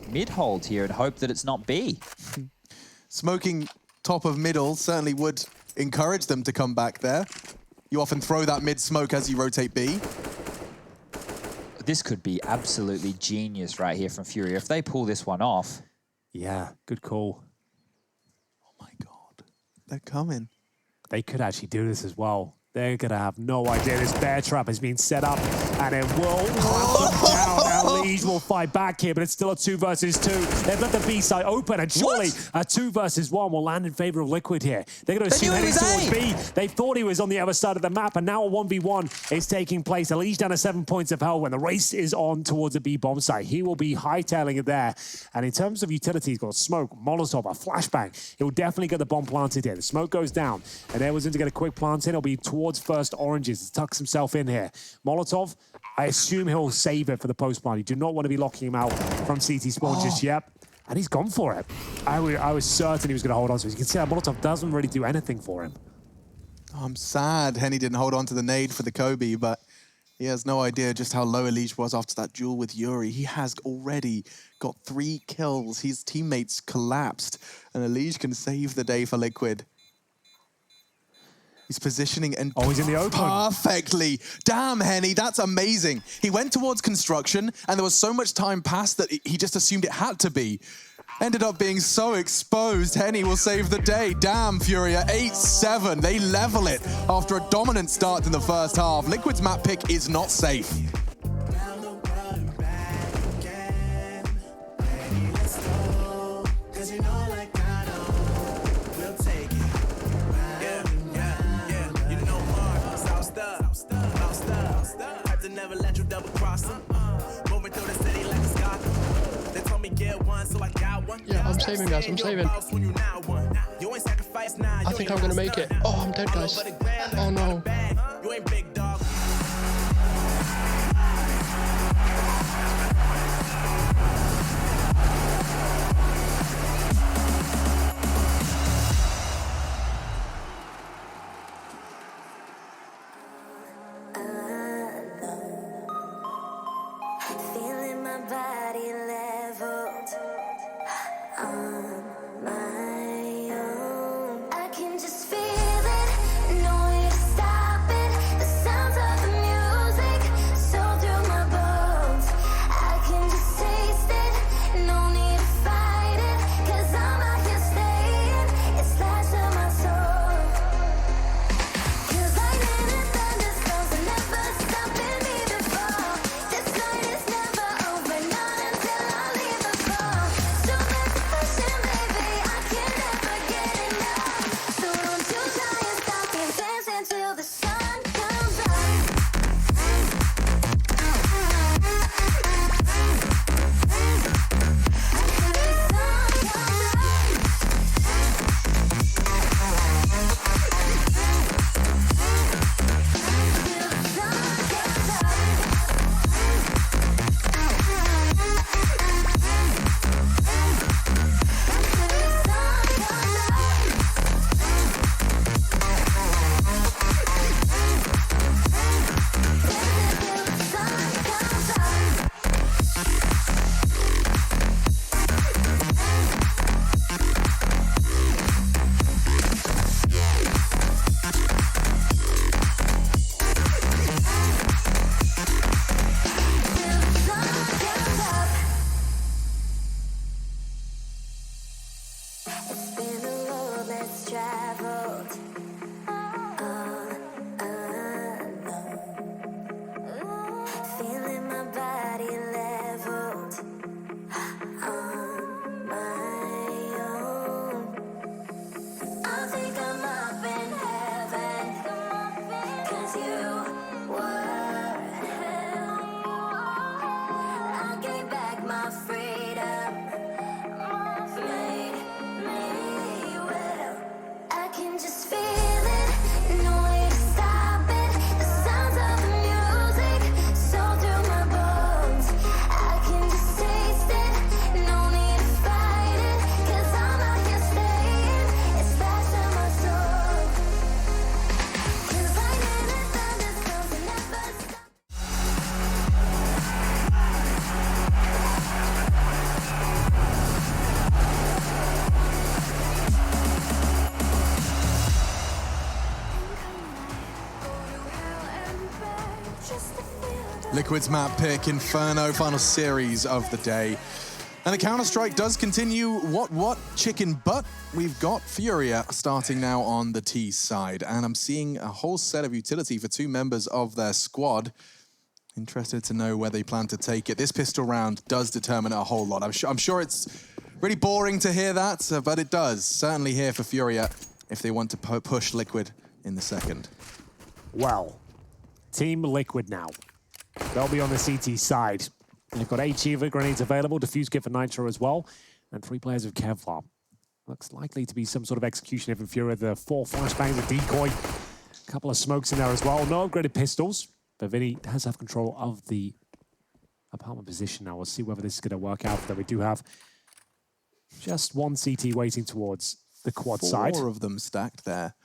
mid-hold here and hope that it's not B. Smoking top of middle certainly would encourage them to come back there. You often throw that mid-smoke as you rotate B. This could be absolutely genius right here from FURIA. If they pull this one off. Yeah, good call. Oh my God, they're coming. They could actually do this as well. They're going to have no idea. This bear trap has been set up, and it will clamp them down. Now Liege will fight back here, but it's still a 2 versus 2. They've let the B side open, and surely a 2 versus 1 will land in favor of Liquid here. They're going to assume heading towards B. They thought he was on the other side of the map, and now a 1v1 is taking place. Liege down to 7 points of health when the race is on towards the B bomb site. He will be hightailing it there. And in terms of utility, he's got smoke, Molotov, a flashbang. He'll definitely get the bomb planted here. The smoke goes down, and there was in to get a quick plant in. It'll be towards first oranges. He tucks himself in here. Molotov, I assume he'll save it for the post plant. You do not want to be locking him out from CT spawn just yet. And he's gone for it. I was certain he was going to hold on to it. You can see that Molotov doesn't really do anything for him. I'm sad Henny didn't hold on to the nade for the Kobe, but he has no idea just how low Elige was after that duel with Yuri. He has already got 3 kills. His teammates collapsed, and Elige can save the day for Liquid. He's positioning and he's in the open. Perfectly. Damn, Henny, that's amazing. He went towards construction, and there was so much time passed that he just assumed it had to be. Ended up being so exposed. Henny will save the day. Damn, FURIA, 8-7. They level it after a dominant start in the first half. Liquid's map pick is not safe. Never let you double cross them. Moving through the city like a scar. They told me get one, so I got one. Yeah, I'm saving, guys. I'm saving. I think I'm gonna make it. Oh, I'm dead, guys. Oh no. You ain't big dog. Body leveled on my own. I can just feel it, no way to stop it. Liquid's map pick, Inferno, final series of the day. And the Counter-Strike does continue. What chicken butt? We've got FURIA starting now on the T side. And I'm seeing a whole set of utility for two members of their squad. Interested to know where they plan to take it. This pistol round does determine a whole lot. I'm sure it's really boring to hear that, but it does. Certainly here for FURIA if they want to push Liquid in the second. Well, Team Liquid now. They'll be on the CT side. They've got 8 Shiva grenades available, defuse kit for Nitro as well, and 3 players of Kevlar. Looks likely to be some sort of execution of FURIA. The 4 flashbangs, a decoy, a couple of smokes in there as well. No upgraded pistols, but Vinny does have control of the apartment position now. We'll see whether this is going to work out. That we do have just 1 CT waiting towards the quad side. 4 of them stacked there.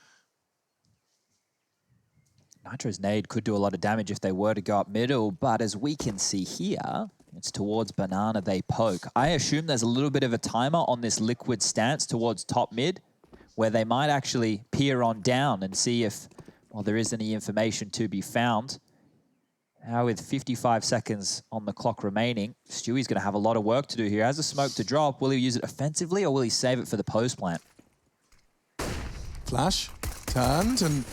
Nitro's nade could do a lot of damage if they were to go up middle, but as we can see here, it's towards Banana they poke. I assume there's a little bit of a timer on this Liquid stance towards top mid, where they might actually peer on down and see if, well, there is any information to be found. Now with 55 seconds on the clock remaining, Stewie's going to have a lot of work to do here. Has a smoke to drop. Will he use it offensively or will he save it for the post plant? Flash, turned, and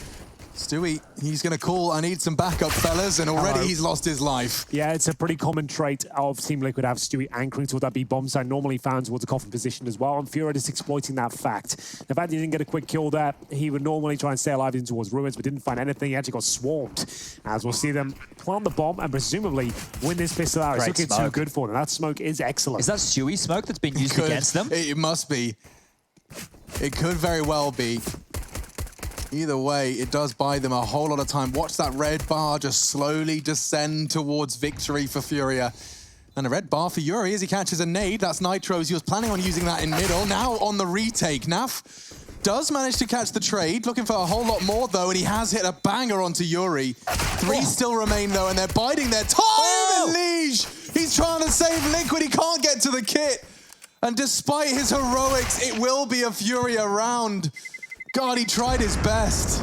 Stewie, he's going to call, I need some backup, fellas, and already he's lost his life. Yeah, it's a pretty common trait of Team Liquid to have Stewie anchoring toward that B-bomb side, normally found towards the coffin position as well, and FURIA just exploiting that fact. The fact he didn't get a quick kill there, he would normally try and stay alive in towards ruins, but didn't find anything. He actually got swarmed. As we'll see them plant the bomb and presumably win this pistol out. It's looking too good for them. That smoke is excellent. Is that Stewie smoke that's been used against them? It must be. It could very well be. Either way, it does buy them a whole lot of time. Watch that red bar just slowly descend towards victory for FURIA. And a red bar for Yuri as he catches a nade. That's Nitro's. He was planning on using that in middle. Now on the retake. Naf does manage to catch the trade. Looking for a whole lot more, though, and he has hit a banger onto Yuri. 3 still remain, though, and they're biding their time. And Liege, he's trying to save Liquid. He can't get to the kit. And despite his heroics, it will be a FURIA round. God, he tried his best.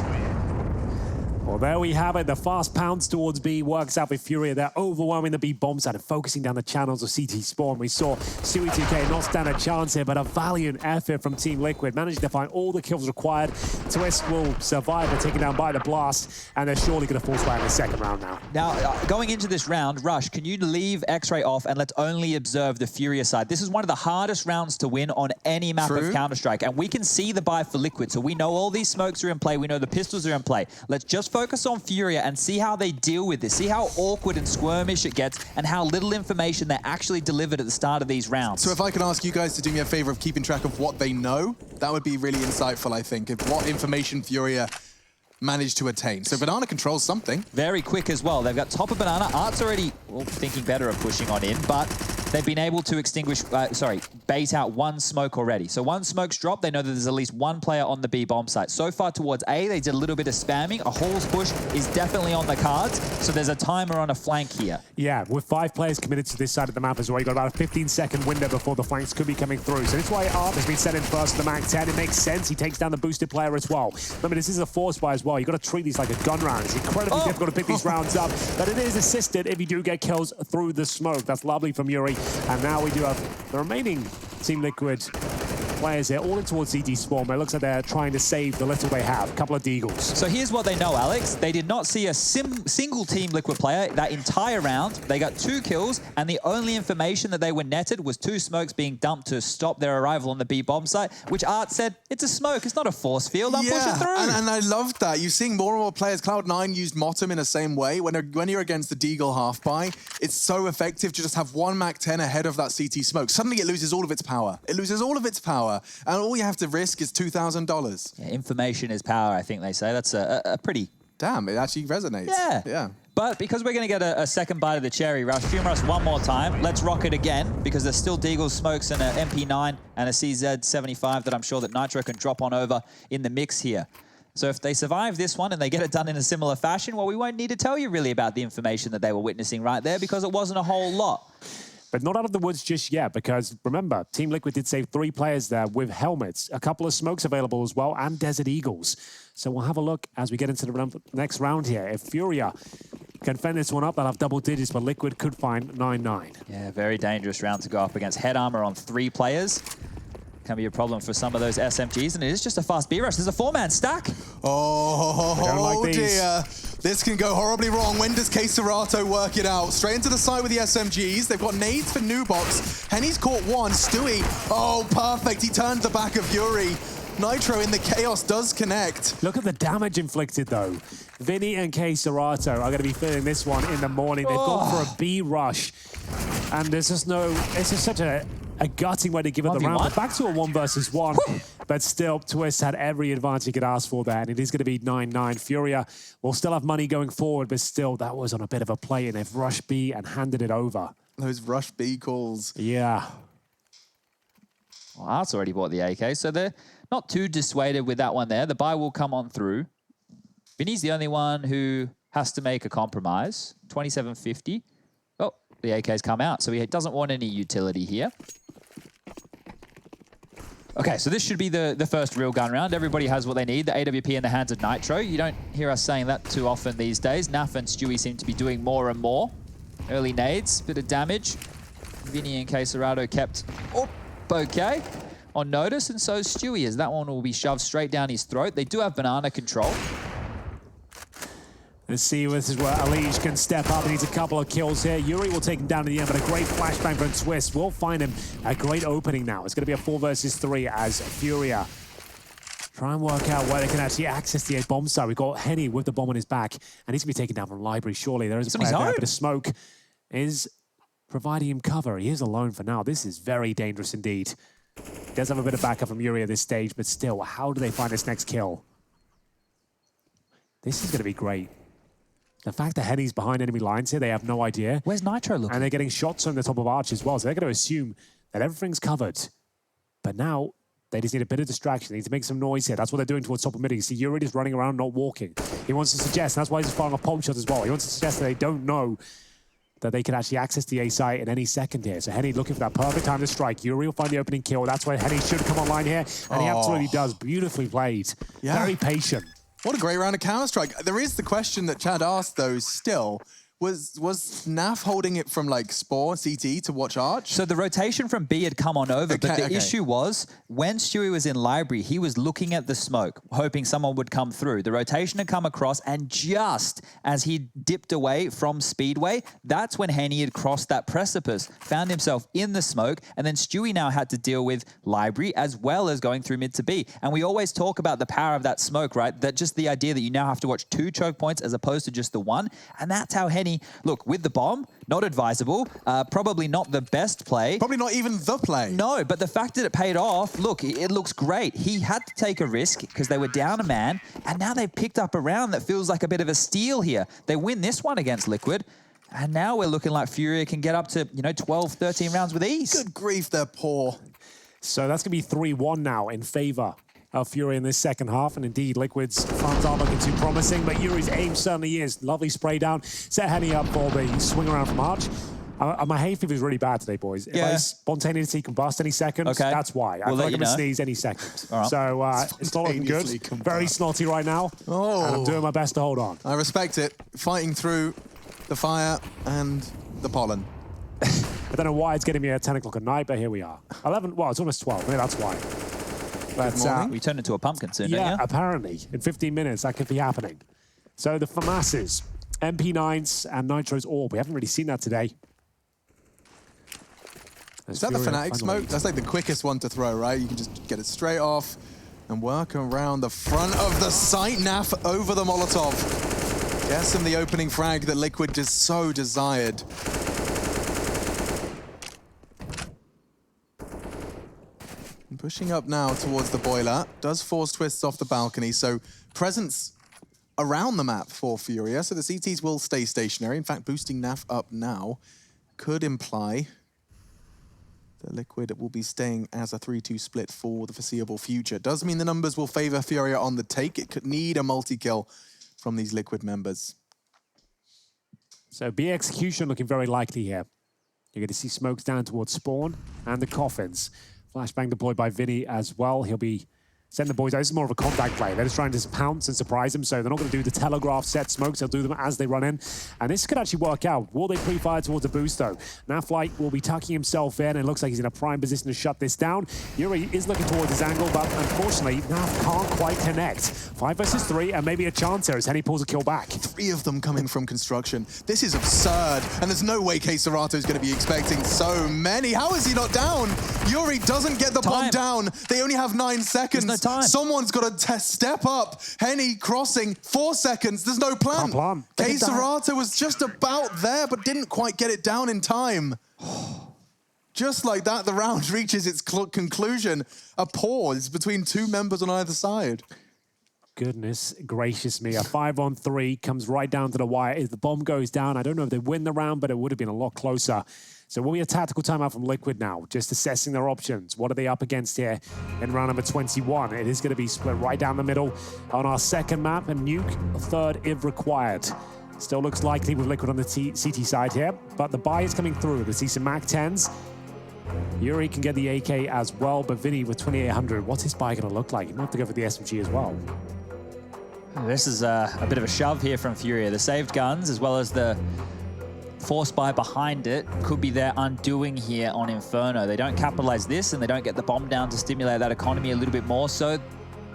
Well, there we have it. The fast pounce towards B works out with FURIA. They're overwhelming the B bomb side and focusing down the channels of CT Spawn. We saw Stewie 2K not stand a chance here, but a valiant effort from Team Liquid, managing to find all the kills required. Twist will survive and taken down by the blast, and they're surely going to force fire in the second round now. Now, going into this round, Rush, can you leave X-Ray off and let's only observe the FURIA side? This is one of the hardest rounds to win on any map of Counter-Strike, and we can see the buy for Liquid, so we know all these smokes are in play, we know the pistols are in play. Let's just focus on FURIA and see how they deal with this, see how awkward and squirmish it gets, and how little information they actually delivered at the start of these rounds. So if I could ask you guys to do me a favor of keeping track of what they know, that would be really insightful, I think, of what information FURIA managed to attain. So Banana controls something. Very quick as well. They've got top of Banana. Art's already thinking better of pushing on in, but they've been able to extinguish, bait out 1 smoke already. So 1 smoke's dropped. They know that there's at least 1 player on the B bomb site. So far towards A, they did a little bit of spamming. A Hall's push is definitely on the cards. So there's a timer on a flank here. Yeah, with 5 players committed to this side of the map as well, you've got about a 15-second window before the flanks could be coming through. So that's why Art has been sent in first to the MAC-10. It makes sense. He takes down the boosted player as well. Remember, this is a force buy as well. You've got to treat these like a gun round. It's incredibly difficult to pick these rounds up, but it is assisted if you do get kills through the smoke. That's lovely from Yuri. And now we do have the remaining Team Liquid players here, all in towards CT Spawn. It looks like they're trying to save the little they have. A couple of deagles. So here's what they know, Alex. They did not see a single Team Liquid player that entire round. They got 2 kills, and the only information that they were netted was 2 smokes being dumped to stop their arrival on the B bomb site, which Art said, it's a smoke, it's not a force field, I'm pushing through. And I loved that. You're seeing more and more players. Cloud9 used Motum in the same way. When you're against the deagle half buy, it's so effective to just have 1 MAC-10 ahead of that CT smoke. Suddenly it loses all of its power. It loses all of its power. And all you have to risk is $2,000. Yeah, information is power, I think they say. That's a pretty... Damn, it actually resonates. Yeah. But because we're going to get a second bite of the cherry, Rush, Fume one more time. Let's rock it again, because there's still deagles, smokes, and an MP9 and a CZ75 that I'm sure that Nitro can drop on over in the mix here. So if they survive this one and they get it done in a similar fashion, well, we won't need to tell you really about the information that they were witnessing right there, because it wasn't a whole lot. But not out of the woods just yet, because remember, Team Liquid did save 3 players there with helmets, a couple of smokes available as well, and Desert Eagles. So we'll have a look as we get into the next round here. If FURIA can fend this one up. They'll have double digits, but Liquid could find 9-9. Yeah, very dangerous round to go up against. Head armor on 3 players. Can be a problem for some of those SMGs, and it is just a fast B rush. There's a 4-man stack. Oh, like these. dear. This can go horribly wrong. When does Serato work it out? Straight into the side with the SMGs. They've got nades for Nubox. Henny's caught one. Stewie, oh, perfect. He turned the back of Fury. Nitro in the chaos does connect. Look at the damage inflicted, though. Vinny and Serato are going to be feeling this one in the morning. They've gone for a B rush, and there's just no... It's just such a gutting way to give it the round. But back to a 1 versus 1. But still, Twist had every advantage he could ask for there, and it is going to be 9-9. Furia will still have money going forward, but still, that was on a bit of a play, and they've rushed B and handed it over. Those rush B calls. Yeah. Well, Art's already bought the AK, so they're not too dissuaded with that one there. The buy will come on through. Vinny's the only one who has to make a compromise. 27.50. Oh, the AK's come out, so he doesn't want any utility here. Okay, so this should be the first real gun round. Everybody has what they need. The AWP in the hands of Nitro. You don't hear us saying that too often these days. Naf and Stewie seem to be doing more and more. Early nades, bit of damage. Vinny and Serato kept okay on notice, and so Stewie, as that one will be shoved straight down his throat. They do have banana control. Let's see, this is where Alige can step up. He needs a couple of kills here. Yuri will take him down in the end, but a great flashbang from Twist will find him a great opening now. It's going to be a 4 versus 3 as Furia try and work out where they can actually access the bomb site. We've got Henny with the bomb on his back, and he's going to be taken down from Library, surely. There is a player there, but a smoke is providing him cover. He is alone for now. This is very dangerous indeed. He does have a bit of backup from Yuri at this stage, but still, how do they find this next kill? This is going to be great. The fact that Henny's behind enemy lines here, they have no idea. Where's Nitro looking? And they're getting shots on the top of Arch as well, so they're going to assume that everything's covered. But now, they just need a bit of distraction. They need to make some noise here. That's what they're doing towards top of mid. You see Yuri just running around, not walking. He wants to suggest, and that's why he's firing off pulp shots as well. He wants to suggest that they don't know that they can actually access the A site in any second here. So Henny looking for that perfect time to strike. Yuri will find the opening kill. That's where Henny should come online here. And he absolutely does. Beautifully played. Yeah. Very patient. What a great round of Counter-Strike. There is the question that Chad asked, though, still. Was Naf holding it from, like, Spore, CT to watch Arch? So the rotation from B had come on over, but the issue was, when Stewie was in Library, he was looking at the smoke, hoping someone would come through. The rotation had come across, and just as he dipped away from Speedway, that's when Henny had crossed that precipice, found himself in the smoke, and then Stewie now had to deal with Library, as well as going through mid to B. And we always talk about the power of that smoke, right? That just the idea that you now have to watch 2 choke points as opposed to just the 1, and that's how Henny, look, with the bomb, not advisable, probably not the best play. Probably not even the play. No, but the fact that it paid off, look, it looks great. He had to take a risk because they were down a man, and now they've picked up a round that feels like a bit of a steal here. They win this one against Liquid, and now we're looking like Furia can get up to, 12, 13 rounds with ease. Good grief, they're poor. So that's going to be 3-1 now in favor of Fury in this second half, and indeed Liquid's funds are looking too promising, but Yuri's aim certainly is. Lovely spray down, set Henny up for the swing around from Arch. My hay fever is really bad today, boys. If I spontaneously combust any second, that's why. I feel like I'm going to sneeze any second. Right. So it's not looking good. Very snotty right now, and I'm doing my best to hold on. I respect it. Fighting through the fire and the pollen. I don't know why it's getting me at 10 o'clock at night, but here we are. 11, well, it's almost 12. Maybe that's why. But, we turn into a pumpkin soon, yeah, don't you? apparently. In 15 minutes, that could be happening. So the FAMASs, MP9s and Nitro's Orb. We haven't really seen that today. Is that the Fnatic smoke? That's like the quickest one to throw, right? You can just get it straight off and work around the front of the site. Naf over the Molotov. Gets him the opening frag that Liquid just so desired. Pushing up now towards the boiler. Does force Twists off the balcony, so presence around the map for Furia. So the CTs will stay stationary. In fact, boosting Naf up now could imply that Liquid will be staying as a 3-2 split for the foreseeable future. Does mean the numbers will favor Furia on the take. It could need a multi-kill from these Liquid members. So B execution looking very likely here. You're going to see smokes down towards spawn and the coffins. Flashbang deployed by Vinny as well. He'll be send the boys out. This is more of a contact play. They're just trying to pounce and surprise them, so they're not going to do the telegraph set smokes. They'll do them as they run in. And this could actually work out. Will they pre-fire towards a boost, though? Naflight will be tucking himself in, and it looks like he's in a prime position to shut this down. Yuri is looking towards his angle, but unfortunately, Naf can't quite connect. 5 versus 3, and maybe a chance here as Henny pulls a kill back. 3 of them coming from construction. This is absurd, and there's no way K-Serato is going to be expecting so many. How is he not down? Yuri doesn't get the bomb down. They only have 9 seconds. There's no time. Someone's got to step up. Henny crossing, 4 seconds. There's no plan. K-Serato was just about there, but didn't quite get it down in time. Just like that, the round reaches its conclusion. A pause between 2 members on either side. Goodness gracious me. A 5-on-3 comes right down to the wire. If the bomb goes down, I don't know if they win the round, but it would have been a lot closer. So will be a tactical timeout from Liquid now, just assessing their options. What are they up against here in round number 21? It is going to be split right down the middle on our second map, and nuke third if required. Still looks likely with Liquid on the CT side here, but the buy is coming through. They see some MAC-10s. Yuri can get the AK as well, but Vinny with 2800, what's his buy going to look like? He might have to go for the SMG as well. This is a bit of a shove here from FURIA. The saved guns, as well as the force buy behind it, could be their undoing here on Inferno. They don't capitalize this, and they don't get the bomb down to stimulate that economy a little bit more. So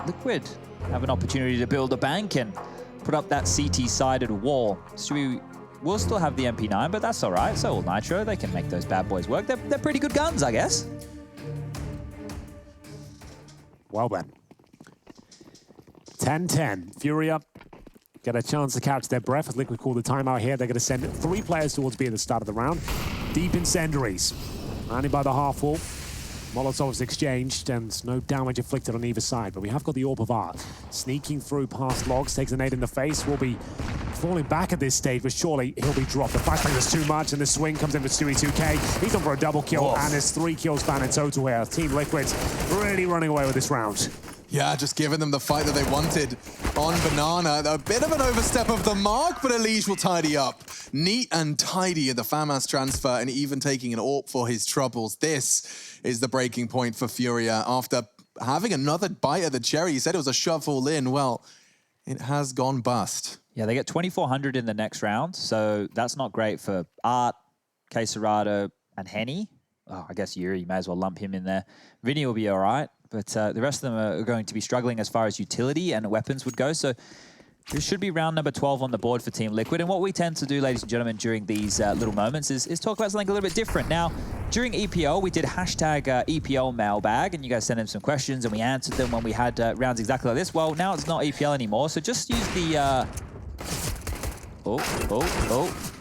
Liquid have an opportunity to build a bank and put up that CT-sided wall. We'll still have the MP9, but that's all right. So will Nitro. They can make those bad boys work. They're pretty good guns, I guess. Well then. 10-10. FURIA get a chance to catch their breath as Liquid call the timeout here. They're going to send 3 players towards B at the start of the round. Deep incendiaries. Landing by the half wall. Molotovs exchanged and no damage inflicted on either side. But we have got the Orb of Art. Sneaking through past logs, takes a nade in the face. Will be falling back at this stage, but surely he'll be dropped. The flashbang is too much, and the swing comes in for Stewie 2K. He's on for a double kill, and there's 3 kills found in total here. Team Liquid's really running away with this round. Yeah, just giving them the fight that they wanted on Banana. A bit of an overstep of the mark, but Elige will tidy up. Neat and tidy at the FAMAS transfer, and even taking an AWP for his troubles. This is the breaking point for FURIA. After having another bite at the cherry, he said it was a shove all in. Well, it has gone bust. Yeah, they get 2,400 in the next round, so that's not great for Art, K-Serato, and Henny. Oh, I guess Yuri, you may as well lump him in there. Vinny will be all right. But the rest of them are going to be struggling as far as utility and weapons would go. So this should be round number 12 on the board for Team Liquid. And what we tend to do, ladies and gentlemen, during these little moments is talk about something a little bit different. Now, during EPL, we did hashtag EPL mailbag, and you guys sent in some questions, and we answered them when we had rounds exactly like this. Well, now it's not EPL anymore, so just use the...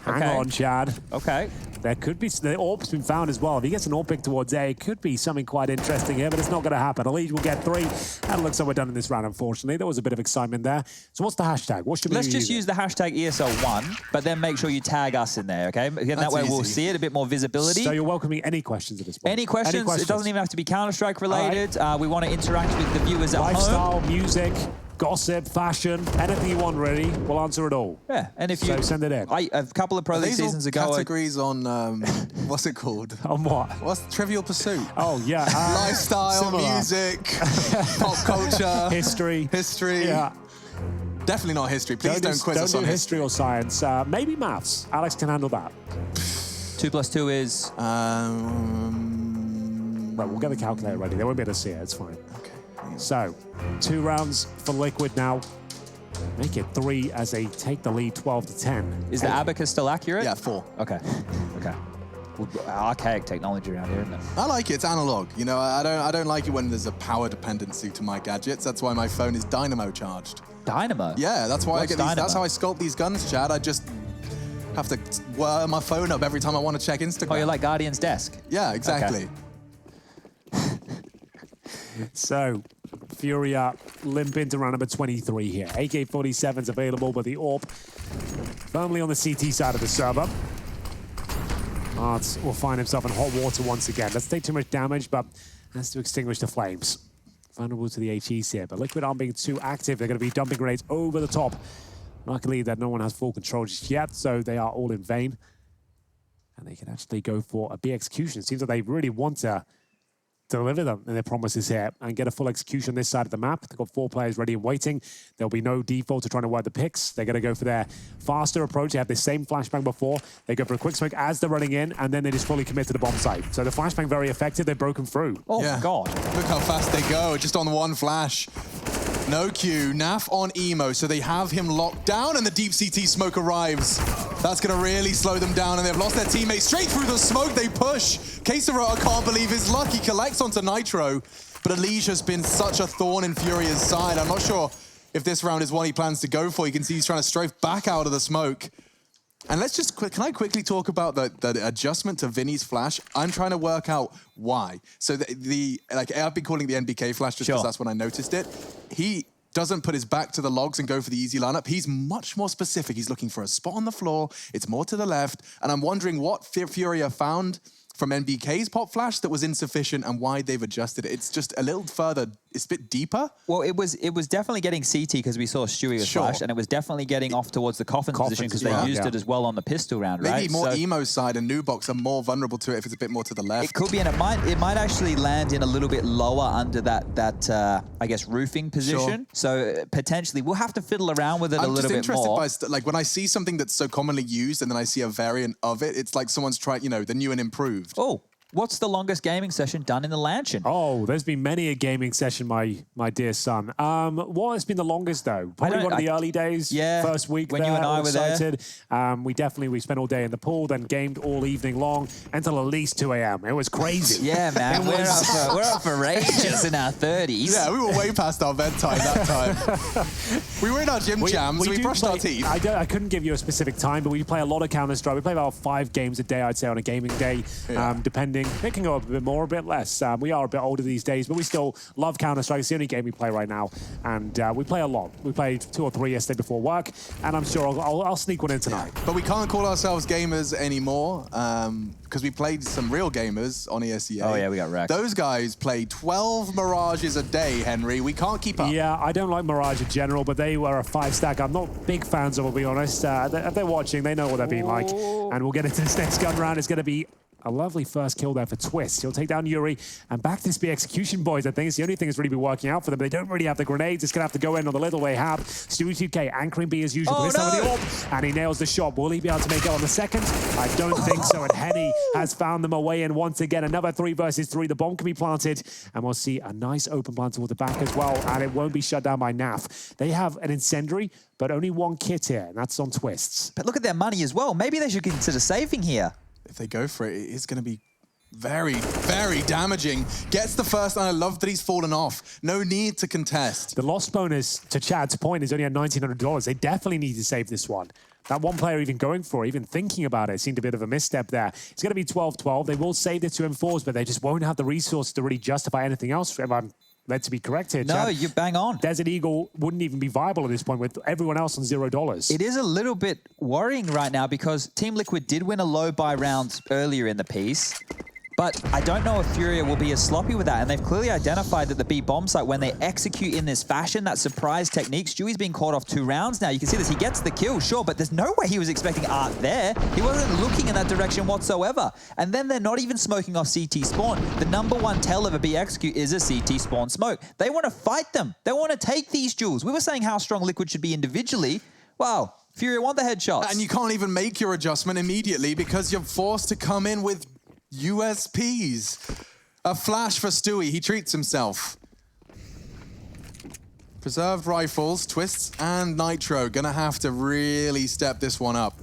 Hang on, Chad. Okay. There could be, the AWP's been found as well. If he gets an AWP pick towards A, it could be something quite interesting here, but it's not going to happen. Elige will get 3. That looks like we're done in this round, unfortunately. There was a bit of excitement there. So what's the hashtag? What should we Let's just use the hashtag ESL1, but then make sure you tag us in there, okay? Again, that way we'll see it, a bit more visibility. So you're welcoming any questions at this point? Any questions? It doesn't even have to be Counter-Strike related. Right. We want to interact with the viewers at Lifestyle, home. music, gossip, fashion, anything you want, really. We'll answer it all. Yeah, and if you... So send it in. A couple of Pro League seasons ago... categories on, what's it called? On what? What's Trivial Pursuit? Oh, yeah. Lifestyle, similar. Music, pop culture. History. History. Yeah. Definitely not history. Please don't quiz us on history or science. Maybe maths. Alex can handle that. 2 plus 2 is... Right, we'll get the calculator ready. They won't be able to see it. It's fine. Okay. So, 2 rounds for Liquid now. Make it 3 as they take the lead 12-10. Is the abacus still accurate? Yeah, 4. Okay. Okay. Archaic technology around here, isn't it? I like it. It's analog. You know, I don't like it when there's a power dependency to my gadgets. That's why my phone is dynamo charged. Dynamo? Yeah, that's why I get these. That's how I sculpt these guns, Chad. I just have to wire my phone up every time I want to check Instagram. Oh, you're like Guardian's desk? Yeah, exactly. Okay. So, FURIA limp into round number 23 here. AK-47's available, but the AWP firmly on the CT side of the server. Art will find himself in hot water once again. Doesn't take too much damage, but has to extinguish the flames. Vulnerable to the HEs here, but Liquid aren't being too active. They're going to be dumping grenades over the top. Luckily that no one has full control just yet, so they are all in vain. And they can actually go for a B execution. It seems like they really want to deliver them in their promises here and get a full execution on this side of the map. They've got 4 players ready and waiting. There'll be no default to trying to work the picks. They're going to go for their faster approach. They have the same flashbang before. They go for a quick smoke as they're running in, and then they just fully commit to the bomb site. So the flashbang very effective. They've broken through. Oh, Yeah. God. Look how fast they go, just on one flash. No Q, Naf on emo, so they have him locked down, and the deep CT smoke arrives. That's going to really slow them down, and they've lost their teammate straight through the smoke. They push. Quesarota can't believe his luck. He collects onto Nitro, but Elige has been such a thorn in Furia's side. I'm not sure if this round is one he plans to go for. You can see he's trying to strafe back out of the smoke. And let's just, can I quickly talk about the adjustment to Vinny's flash? I'm trying to work out why. So like I've been calling the NBK flash just because that's when I noticed it. He doesn't put his back to the logs and go for the easy lineup. He's much more specific. He's looking for a spot on the floor. It's more to the left. And I'm wondering what Furia found from NBK's pop flash that was insufficient and why they've adjusted it. It's just a little further, it's a bit deeper. Well, it was definitely getting CT because we saw Stewie was flashed, and it was definitely getting off towards the coffin position because they used it as well on the pistol round, right? Maybe more emo side and Nubox are more vulnerable to it if it's a bit more to the left. It could be, and it might actually land in a little bit lower under that I guess roofing position. So potentially we'll have to fiddle around with it a little bit more. I'm just interested by like when I see something that's so commonly used and then I see a variant of it, it's like someone's tried, you know, the new and improved. Oh. What's the longest gaming session done in the Lanchin? Oh, there's been many a gaming session, my dear son. What has been the longest, though? Probably one of the early days, first week when there, you and I were excited. We spent all day in the pool, then gamed all evening long until at least 2 a.m. It was crazy. Yeah, man. We're up for rages in our 30s. Yeah, we were way past our bedtime that time. We were in our gym jams, we brushed our teeth. I couldn't give you a specific time, but we play a lot of Counter-Strike. We play about 5 games a day, I'd say, on a gaming day, depending. It can go up a bit more, a bit less. We are a bit older these days, but we still love Counter-Strike. It's the only game we play right now, and we play a lot. We played 2 or 3 yesterday before work, and I'm sure I'll sneak one in tonight. But we can't call ourselves gamers anymore because we played some real gamers on ESEA. Oh, yeah, we got wrecked. Those guys play 12 Mirages a day, Henry. We can't keep up. Yeah, I don't like Mirage in general, but they were a 5-stack. I'm not big fans of, I'll be honest. If they're watching, they know what they're being like. And we'll get into this next gun round. It's going to be a lovely first kill there for Twist. He'll take down Yuri, and back to this be execution, boys. I think it's the only thing that's really been working out for them. They don't really have the grenades. It's going to have to go in on the little they have. Stewie 2K anchoring B as usual. This time with the AWP, and he nails the shot. Will he be able to make it on the second? I don't think so, and Henny has found them a way in once again. Another 3 versus 3. The bomb can be planted, and we'll see a nice open plant toward the back as well, and it won't be shut down by Naf. They have an incendiary, but only 1 kit here, and that's on Twists. But look at their money as well. Maybe they should consider saving here. If they go for it, it's going to be very, very damaging. Gets the first, and I love that he's fallen off. No need to contest. The loss bonus, to Chad's point, is only at $1,900. They definitely need to save this one. That one player even going for it, even thinking about it, seemed a bit of a misstep there. It's going to be 12-12. They will save the 2 M4s, but they just won't have the resources to really justify anything else. If I'm led to be correct here, No, Chad. you bang on. Desert Eagle wouldn't even be viable at this point with everyone else on $0. It is a little bit worrying right now because Team Liquid did win a low buy round earlier in the piece. But I don't know if Furia will be as sloppy with that. And they've clearly identified that the B bomb site, when they execute in this fashion, that surprise technique, Stewie's been caught off 2 rounds now. You can see this. He gets the kill, sure, but there's no way he was expecting Art there. He wasn't looking in that direction whatsoever. And then they're not even smoking off CT spawn. The #1 tell of a B execute is a CT spawn smoke. They want to fight them. They want to take these jewels. We were saying how strong Liquid should be individually. Wow, Furia want the headshots. And you can't even make your adjustment immediately because you're forced to come in with USPs. A flash for Stewie. He treats himself. Preserved rifles, Twists, and Nitro. Gonna have to really step this one up.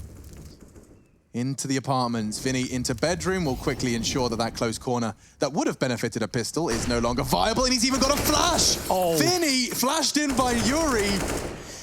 Into the apartments. Vinny into bedroom will quickly ensure that that close corner that would have benefited a pistol is no longer viable, and he's even got a flash! Oh. Vinny flashed in by Yuri,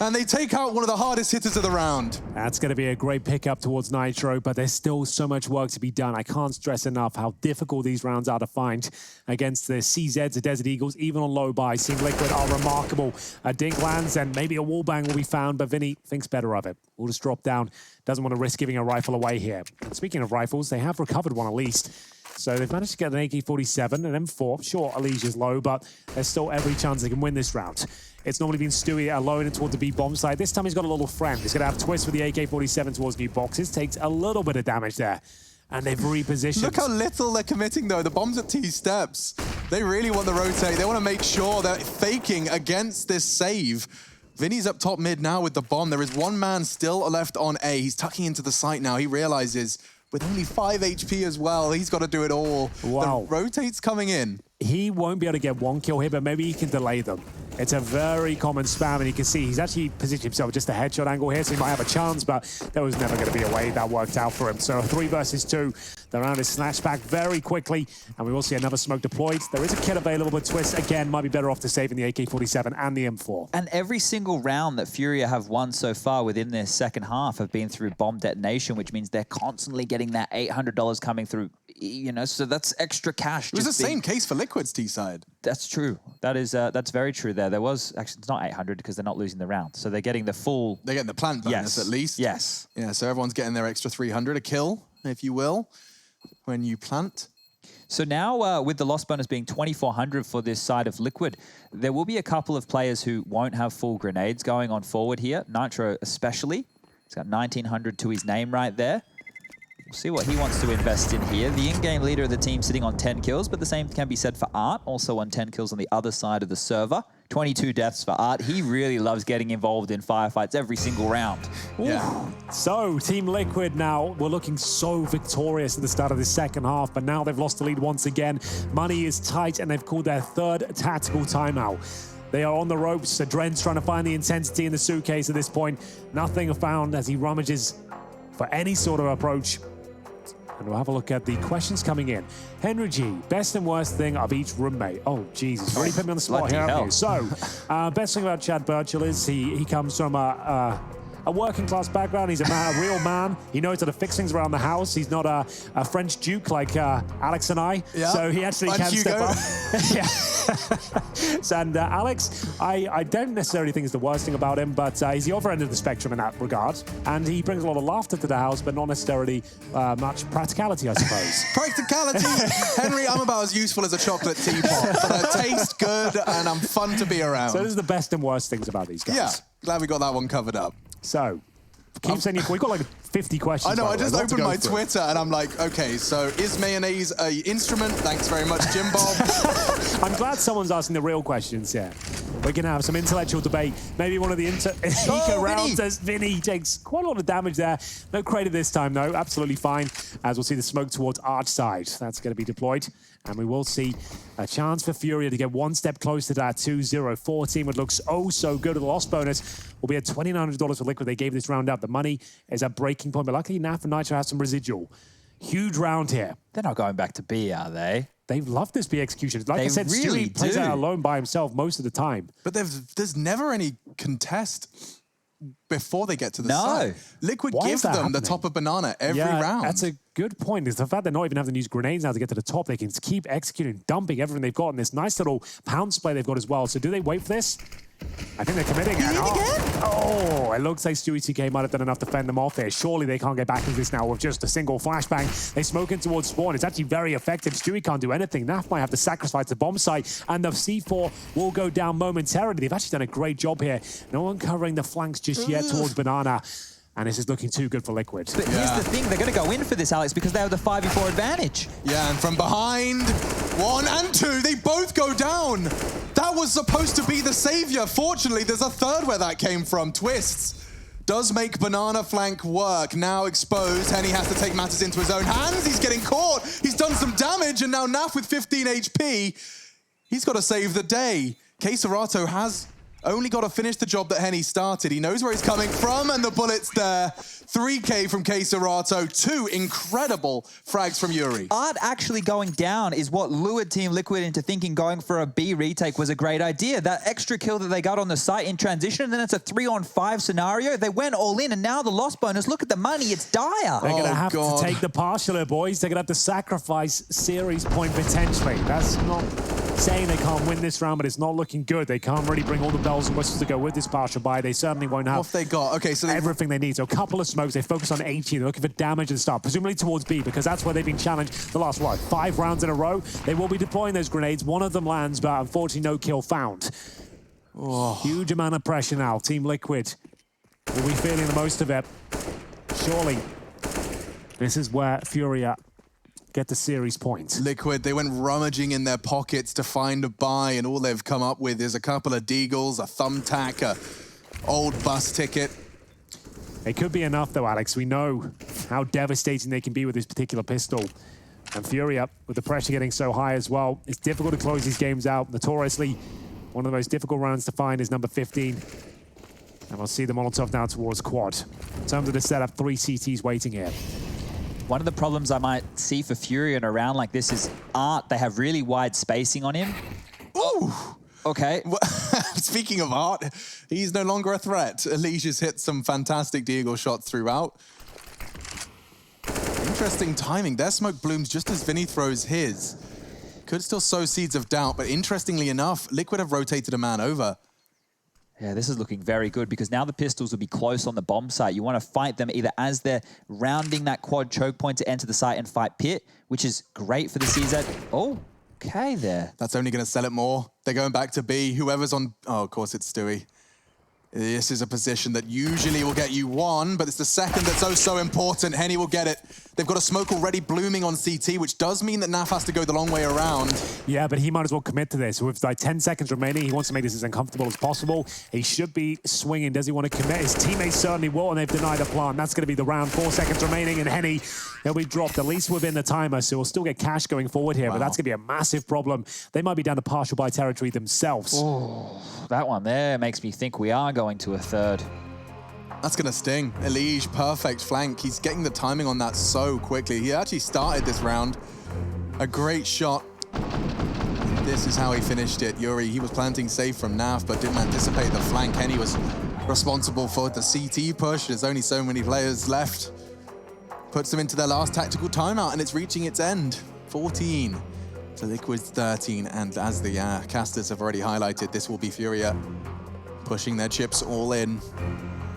and they take out one of the hardest hitters of the round. That's going to be a great pickup towards Nitro, but there's still so much work to be done. I can't stress enough how difficult these rounds are to find against the CZs, the Desert Eagles, even on low buy. Team Liquid are remarkable. A dink lands, and maybe a wallbang will be found, but Vinny thinks better of it. We'll just drop down. Doesn't want to risk giving a rifle away here. And speaking of rifles, they have recovered one at least. So they've managed to get an AK-47, an M4. Sure, Alicia's low, but there's still every chance they can win this round. It's normally been Stewie alone and toward the B bomb side. This time he's got a little friend. He's going to have Twist with the AK-47 towards new boxes. Takes a little bit of damage there. And they've repositioned. Look how little they're committing, though. The bomb's at T steps. They really want the rotate. They want to make sure they're faking against this save. Vinny's up top mid now with the bomb. There is one man still left on A. He's tucking into the site now. He realizes with only 5 HP as well, he's got to do it all. Wow. The rotate's coming in. He won't be able to get one kill here, but maybe he can delay them. It's a very common spam, and you can see he's actually positioned himself just a headshot angle here, so he might have a chance, but there was never going to be a way that worked out for him. So 3 versus 2. The round is snatched back very quickly, and we will see another smoke deployed. There is a kit available, but Twist, again, might be better off to saving the AK-47 and the M4. And every single round that FURIA have won so far within their second half have been through bomb detonation, which means they're constantly getting that $800 coming through, you know, so that's extra cash. It was the same case for Liquid's T-side. That's true. That is, that's very true there. There was, actually, it's not 800 because they're not losing the round. So they're getting the full... They're getting the plant bonus at least. Yes. Yeah, so everyone's getting their extra 300, a kill, if you will, when you plant. So now, with the loss bonus being 2,400 for this side of Liquid, there will be a couple of players who won't have full grenades going on forward here. Nitro especially. He's got 1,900 to his name right there. We'll see what he wants to invest in here. The in-game leader of the team sitting on 10 kills, but the same can be said for Art, also on 10 kills on the other side of the server. 22 deaths for Art. He really loves getting involved in firefights every single round. Yeah. So, Team Liquid now were looking so victorious at the start of the second half, but now they've lost the lead once again. Money is tight, and they've called their 3rd tactical timeout. They are on the ropes. Adren's trying to find the intensity in the suitcase at this point. Nothing found as he rummages for any sort of approach. And we'll have a look at the questions coming in. Henry G, best and worst thing of each roommate. Oh, Jesus, really put me on the spot here, haven't you? So, best thing about Chad Burchill is he comes from a working class background. He's a real man. He knows how to fix things around the house. He's not a French Duke like Alex and I. Yeah. So he actually can step up. Yeah. And Alex, I don't necessarily think is the worst thing about him, but he's the other end of the spectrum in that regard. And he brings a lot of laughter to the house, but not necessarily much practicality, I suppose. Practicality? Henry, I'm about as useful as a chocolate teapot, but I taste good and I'm fun to be around. So this is the best and worst things about these guys. Yeah, glad we got that one covered up. So, keep saying we've got like 50 questions. I know, I just opened my through. Twitter and I'm like, okay, so is mayonnaise a instrument? Thanks very much, Jim Bob. I'm glad someone's asking the real questions here. We're going to have some intellectual debate. Maybe one of the eco rounds as Vinny takes quite a lot of damage there. No credit this time, though. Absolutely fine. As we'll see the smoke towards Arch side. That's going to be deployed. And we will see a chance for FURIA to get one step closer to that 2-0-14, which looks oh so good. The loss bonus will be at $2,900 for Liquid. They gave this round up. The money is at breaking point, but luckily Naf and Nitro have some residual. Huge round here. They're not going back to B, are they? They love this B execution. Like I said, really Stewie plays out alone by himself most of the time. But there's never any contest before they get to the site. Liquid give them the top of banana every round. That's a good point. Is the fact they're not even having to use grenades now to get to the top. They can keep executing, dumping everything they've got in this nice little pounce play they've got as well. So do they wait for this? I think they're committing. Oh, it looks like Stewie TK might have done enough to fend them off here. Surely they can't get back into this now with just a single flashbang. They smoke in towards spawn. It's actually very effective. Stewie can't do anything. Naf might have to sacrifice the bomb site, and the C4 will go down momentarily. They've actually done a great job here. No one covering the flanks just yet towards Banana. And this is looking too good for Liquid. But here's the thing, they're going to go in for this, Alex, because they have the 5v4 advantage. Yeah, and from behind, 1 and 2, they both go down. That was supposed to be the savior. Fortunately, there's a third where that came from. Twists does make banana flank work. Now exposed, Henny has to take matters into his own hands. He's getting caught. He's done some damage, and now Naf with 15 HP. He's got to save the day. Queserato has only got to finish the job that Henny started. He knows where he's coming from, and the bullet's there. 3K from Queserato, 2 incredible frags from Yuri. Art actually going down is what lured Team Liquid into thinking going for a B retake was a great idea. That extra kill that they got on the site in transition, and then it's a 3-on-5 scenario. They went all in, and now the loss bonus, look at the money, it's dire. They're going to have to take the partial here, boys. They're going to have to sacrifice series point potentially. That's not saying they can't win this round, but it's not looking good. They can't really bring all the bells and whistles to go with this partial buy. They certainly won't have what they got. Okay, so everything they need. So a couple of smokes. They focus on 80. They're looking for damage and stuff, presumably towards B, because that's where they've been challenged the last, 5 rounds in a row. They will be deploying those grenades. One of them lands, but unfortunately no kill found. Oh. Huge amount of pressure now. Team Liquid will be feeling the most of it. Surely this is where FURIA get the series point. Liquid, they went rummaging in their pockets to find a buy, and all they've come up with is a couple of deagles, a thumbtack, a old bus ticket. It could be enough though, Alex. We know how devastating they can be with this particular pistol. And FURIA, with the pressure getting so high as well, it's difficult to close these games out. Notoriously, one of the most difficult rounds to find is number 15. And we'll see the Molotov now towards quad. In terms of the setup, 3 CTs waiting here. One of the problems I might see for FURIA in a round like this is Art. They have really wide spacing on him. Ooh! Okay. Speaking of Art, he's no longer a threat. Elige has hit some fantastic deagle shots throughout. Interesting timing. Their smoke blooms just as Vinny throws his. Could still sow seeds of doubt, but interestingly enough, Liquid have rotated a man over. Yeah, this is looking very good because now the pistols will be close on the bomb site. You want to fight them either as they're rounding that quad choke point to enter the site and fight pit, which is great for the CZ. Oh, okay there. That's only going to sell it more. They're going back to B. Whoever's on... Oh, of course it's Stewie. This is a position that usually will get you one, but it's the second that's so important. Henny will get it. They've got a smoke already blooming on CT, which does mean that Naf has to go the long way around. Yeah, but he might as well commit to this. With like 10 seconds remaining, he wants to make this as uncomfortable as possible. He should be swinging. Does he want to commit? His teammates certainly will, and they've denied a plant. That's going to be the round. 4 seconds remaining, and Henny, he'll be dropped at least within the timer, so we'll still get cash going forward here, but that's going to be a massive problem. They might be down to partial buy territory themselves. Oh, that one there makes me think we are going to a third. That's going to sting. Elige, perfect flank. He's getting the timing on that so quickly. He actually started this round. A great shot. This is how he finished it. Yuri, he was planting safe from Naf, but didn't anticipate the flank. Henny was responsible for the CT push. There's only so many players left. Puts them into their last tactical timeout, and it's reaching its end. 14 to Liquid's 13. And as the casters have already highlighted, this will be FURIA pushing their chips all in.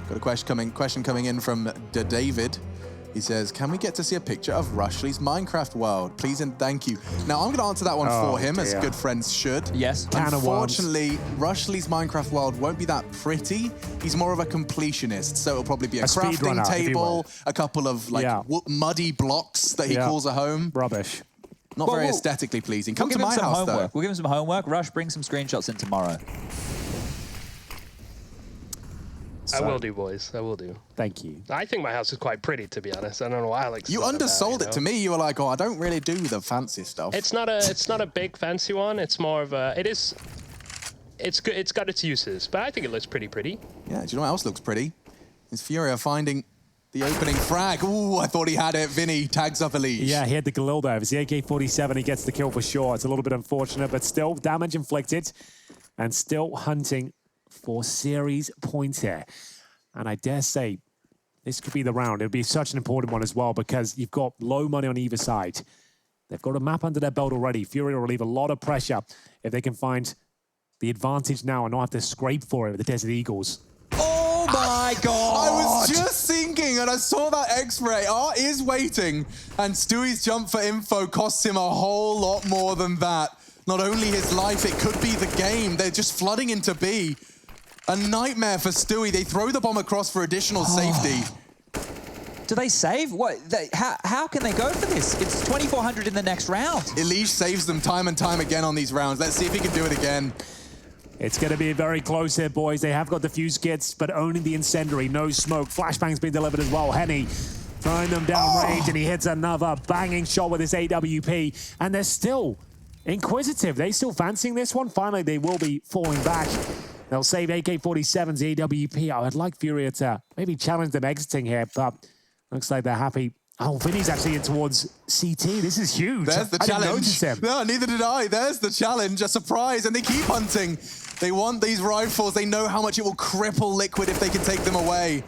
Got a question coming in from David. He says, can we get to see a picture of Rushley's Minecraft world? Please and thank you. Now, I'm going to answer that one for him, as good friends should. Yes. Unfortunately, Rushley's Minecraft world won't be that pretty. He's more of a completionist, so it'll probably be a crafting table, a couple of like muddy blocks that he calls a home. Rubbish. Not very aesthetically pleasing. Come to my house, though. We'll give him some homework. Rush, bring some screenshots in tomorrow. I will do, boys. I will do. Thank you. I think my house is quite pretty, to be honest. I don't know why Alex. You undersold it to me. You were like, "Oh, I don't really do the fancy stuff." It's not a big fancy one. It's more of a. It's good. It's got its uses, but I think it looks pretty. Yeah. Do you know what else looks pretty? Is FURIA finding the opening frag. Ooh, I thought he had it. Vinny tags up Elige. Yeah, he had the Galil there. It was the AK-47. He gets the kill for sure. It's a little bit unfortunate, but still damage inflicted, and still hunting for series points here. And I dare say this could be the round. It'll be such an important one as well because you've got low money on either side. They've got a map under their belt already. FURIA will relieve a lot of pressure if they can find the advantage now and not have to scrape for it with the Desert Eagles. Oh my God! I was just thinking and I saw that X-ray. Art is waiting and Stewie's jump for info costs him a whole lot more than that. Not only his life, it could be the game. They're just flooding into B. A nightmare for Stewie. They throw the bomb across for additional safety. Do they save? What? How can they go for this? It's 2,400 in the next round. Elige saves them time and time again on these rounds. Let's see if he can do it again. It's going to be very close here, boys. They have got the fuse kits, but only the incendiary. No smoke. Flashbang's been delivered as well. Henny throwing them down range, and he hits another banging shot with his AWP. And they're still inquisitive. They still fancying this one. Finally, they will be falling back. They'll save AK-47's AWP. I would like FURIA to maybe challenge them exiting here, but looks like they're happy. Oh, Vinny's actually in towards CT. This is huge. There's the challenge. Didn't notice him. No, neither did I. There's the challenge. A surprise, and they keep hunting. They want these rifles. They know how much it will cripple Liquid if they can take them away.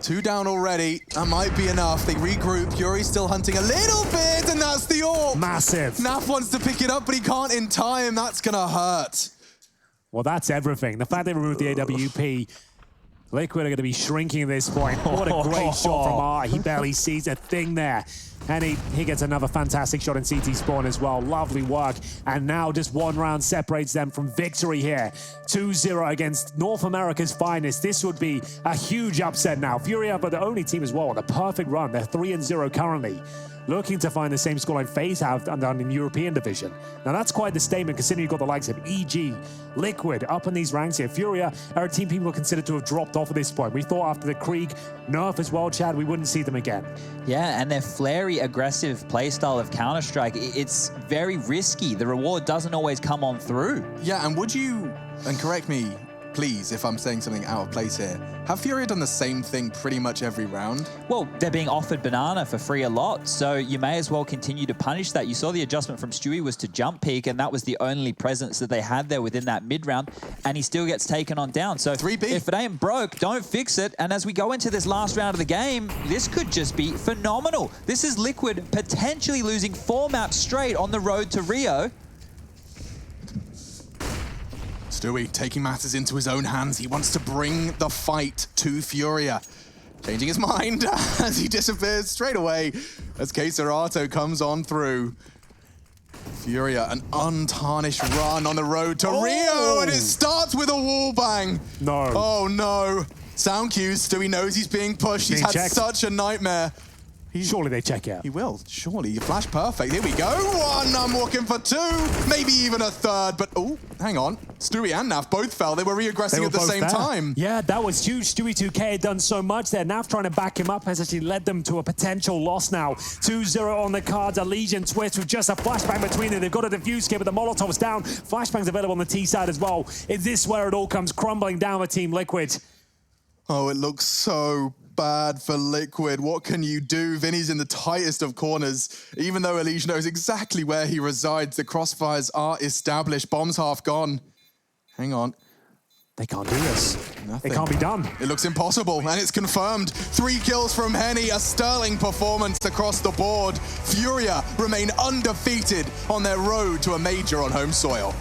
2 down already. That might be enough. They regroup. Yuri's still hunting a little bit, and that's the AWP. Massive. Naf wants to pick it up, but he can't in time. That's going to hurt. Well, that's everything. The fact they removed the AWP, Liquid are going to be shrinking at this point. What a great shot from Art. He barely sees a thing there. And he gets another fantastic shot in CT spawn as well. Lovely work. And now just one round separates them from victory here. 2-0 against North America's finest. This would be a huge upset now. FURIA are the only team as well on a perfect run. They're 3-0 currently. looking to find the same scoreline FaZe have done in European division. Now that's quite the statement considering you've got the likes of EG, Liquid up in these ranks here. FURIA are a team people consider to have dropped off at this point. We thought after the Krieg nerf as well, Chad, we wouldn't see them again. Yeah, and their flary, aggressive playstyle of Counter-Strike, it's very risky. The reward doesn't always come on through. Yeah, and would you, and correct me, please, if I'm saying something out of place here, have FURIA done the same thing pretty much every round? Well, they're being offered banana for free a lot, so you may as well continue to punish that. You saw the adjustment from Stewie was to jump peek, and that was the only presence that they had there within that mid-round, and he still gets taken on down. So 3B. If it ain't broke, don't fix it. And as we go into this last round of the game, this could just be phenomenal. This is Liquid potentially losing 4 maps straight on the road to Rio. Stewie taking matters into his own hands. He wants to bring the fight to FURIA. Changing his mind as he disappears straight away as CSGO comes on through. FURIA, an untarnished run on the road to Rio, and it starts with a wall bang. No. Oh no. Sound cues, Stewie knows he's being pushed. He's had such a nightmare. Surely they check out. He will, surely. Flash perfect. Here we go. One, I'm walking for 2, maybe even a 3rd, but oh, hang on. Stewie and Naf both fell. They were re-aggressing at the same time. Yeah, that was huge. Stewie 2K had done so much there. Naf trying to back him up has actually led them to a potential loss now. 2-0 on the cards. A Legion twist with just a flashbang between them. They've got a defuse kit, but the Molotov's down. Flashbang's available on the T side as well. Is this where it all comes crumbling down with Team Liquid? Oh, it looks so bad for Liquid. What can you do? Vinny's in the tightest of corners. Even though Elige knows exactly where he resides, the crossfires are established. Bomb's half gone. Hang on. They can't do this. Nothing. It can't be done. It looks impossible, and it's confirmed. 3 kills from Henny, a sterling performance across the board. FURIA remain undefeated on their road to a major on home soil.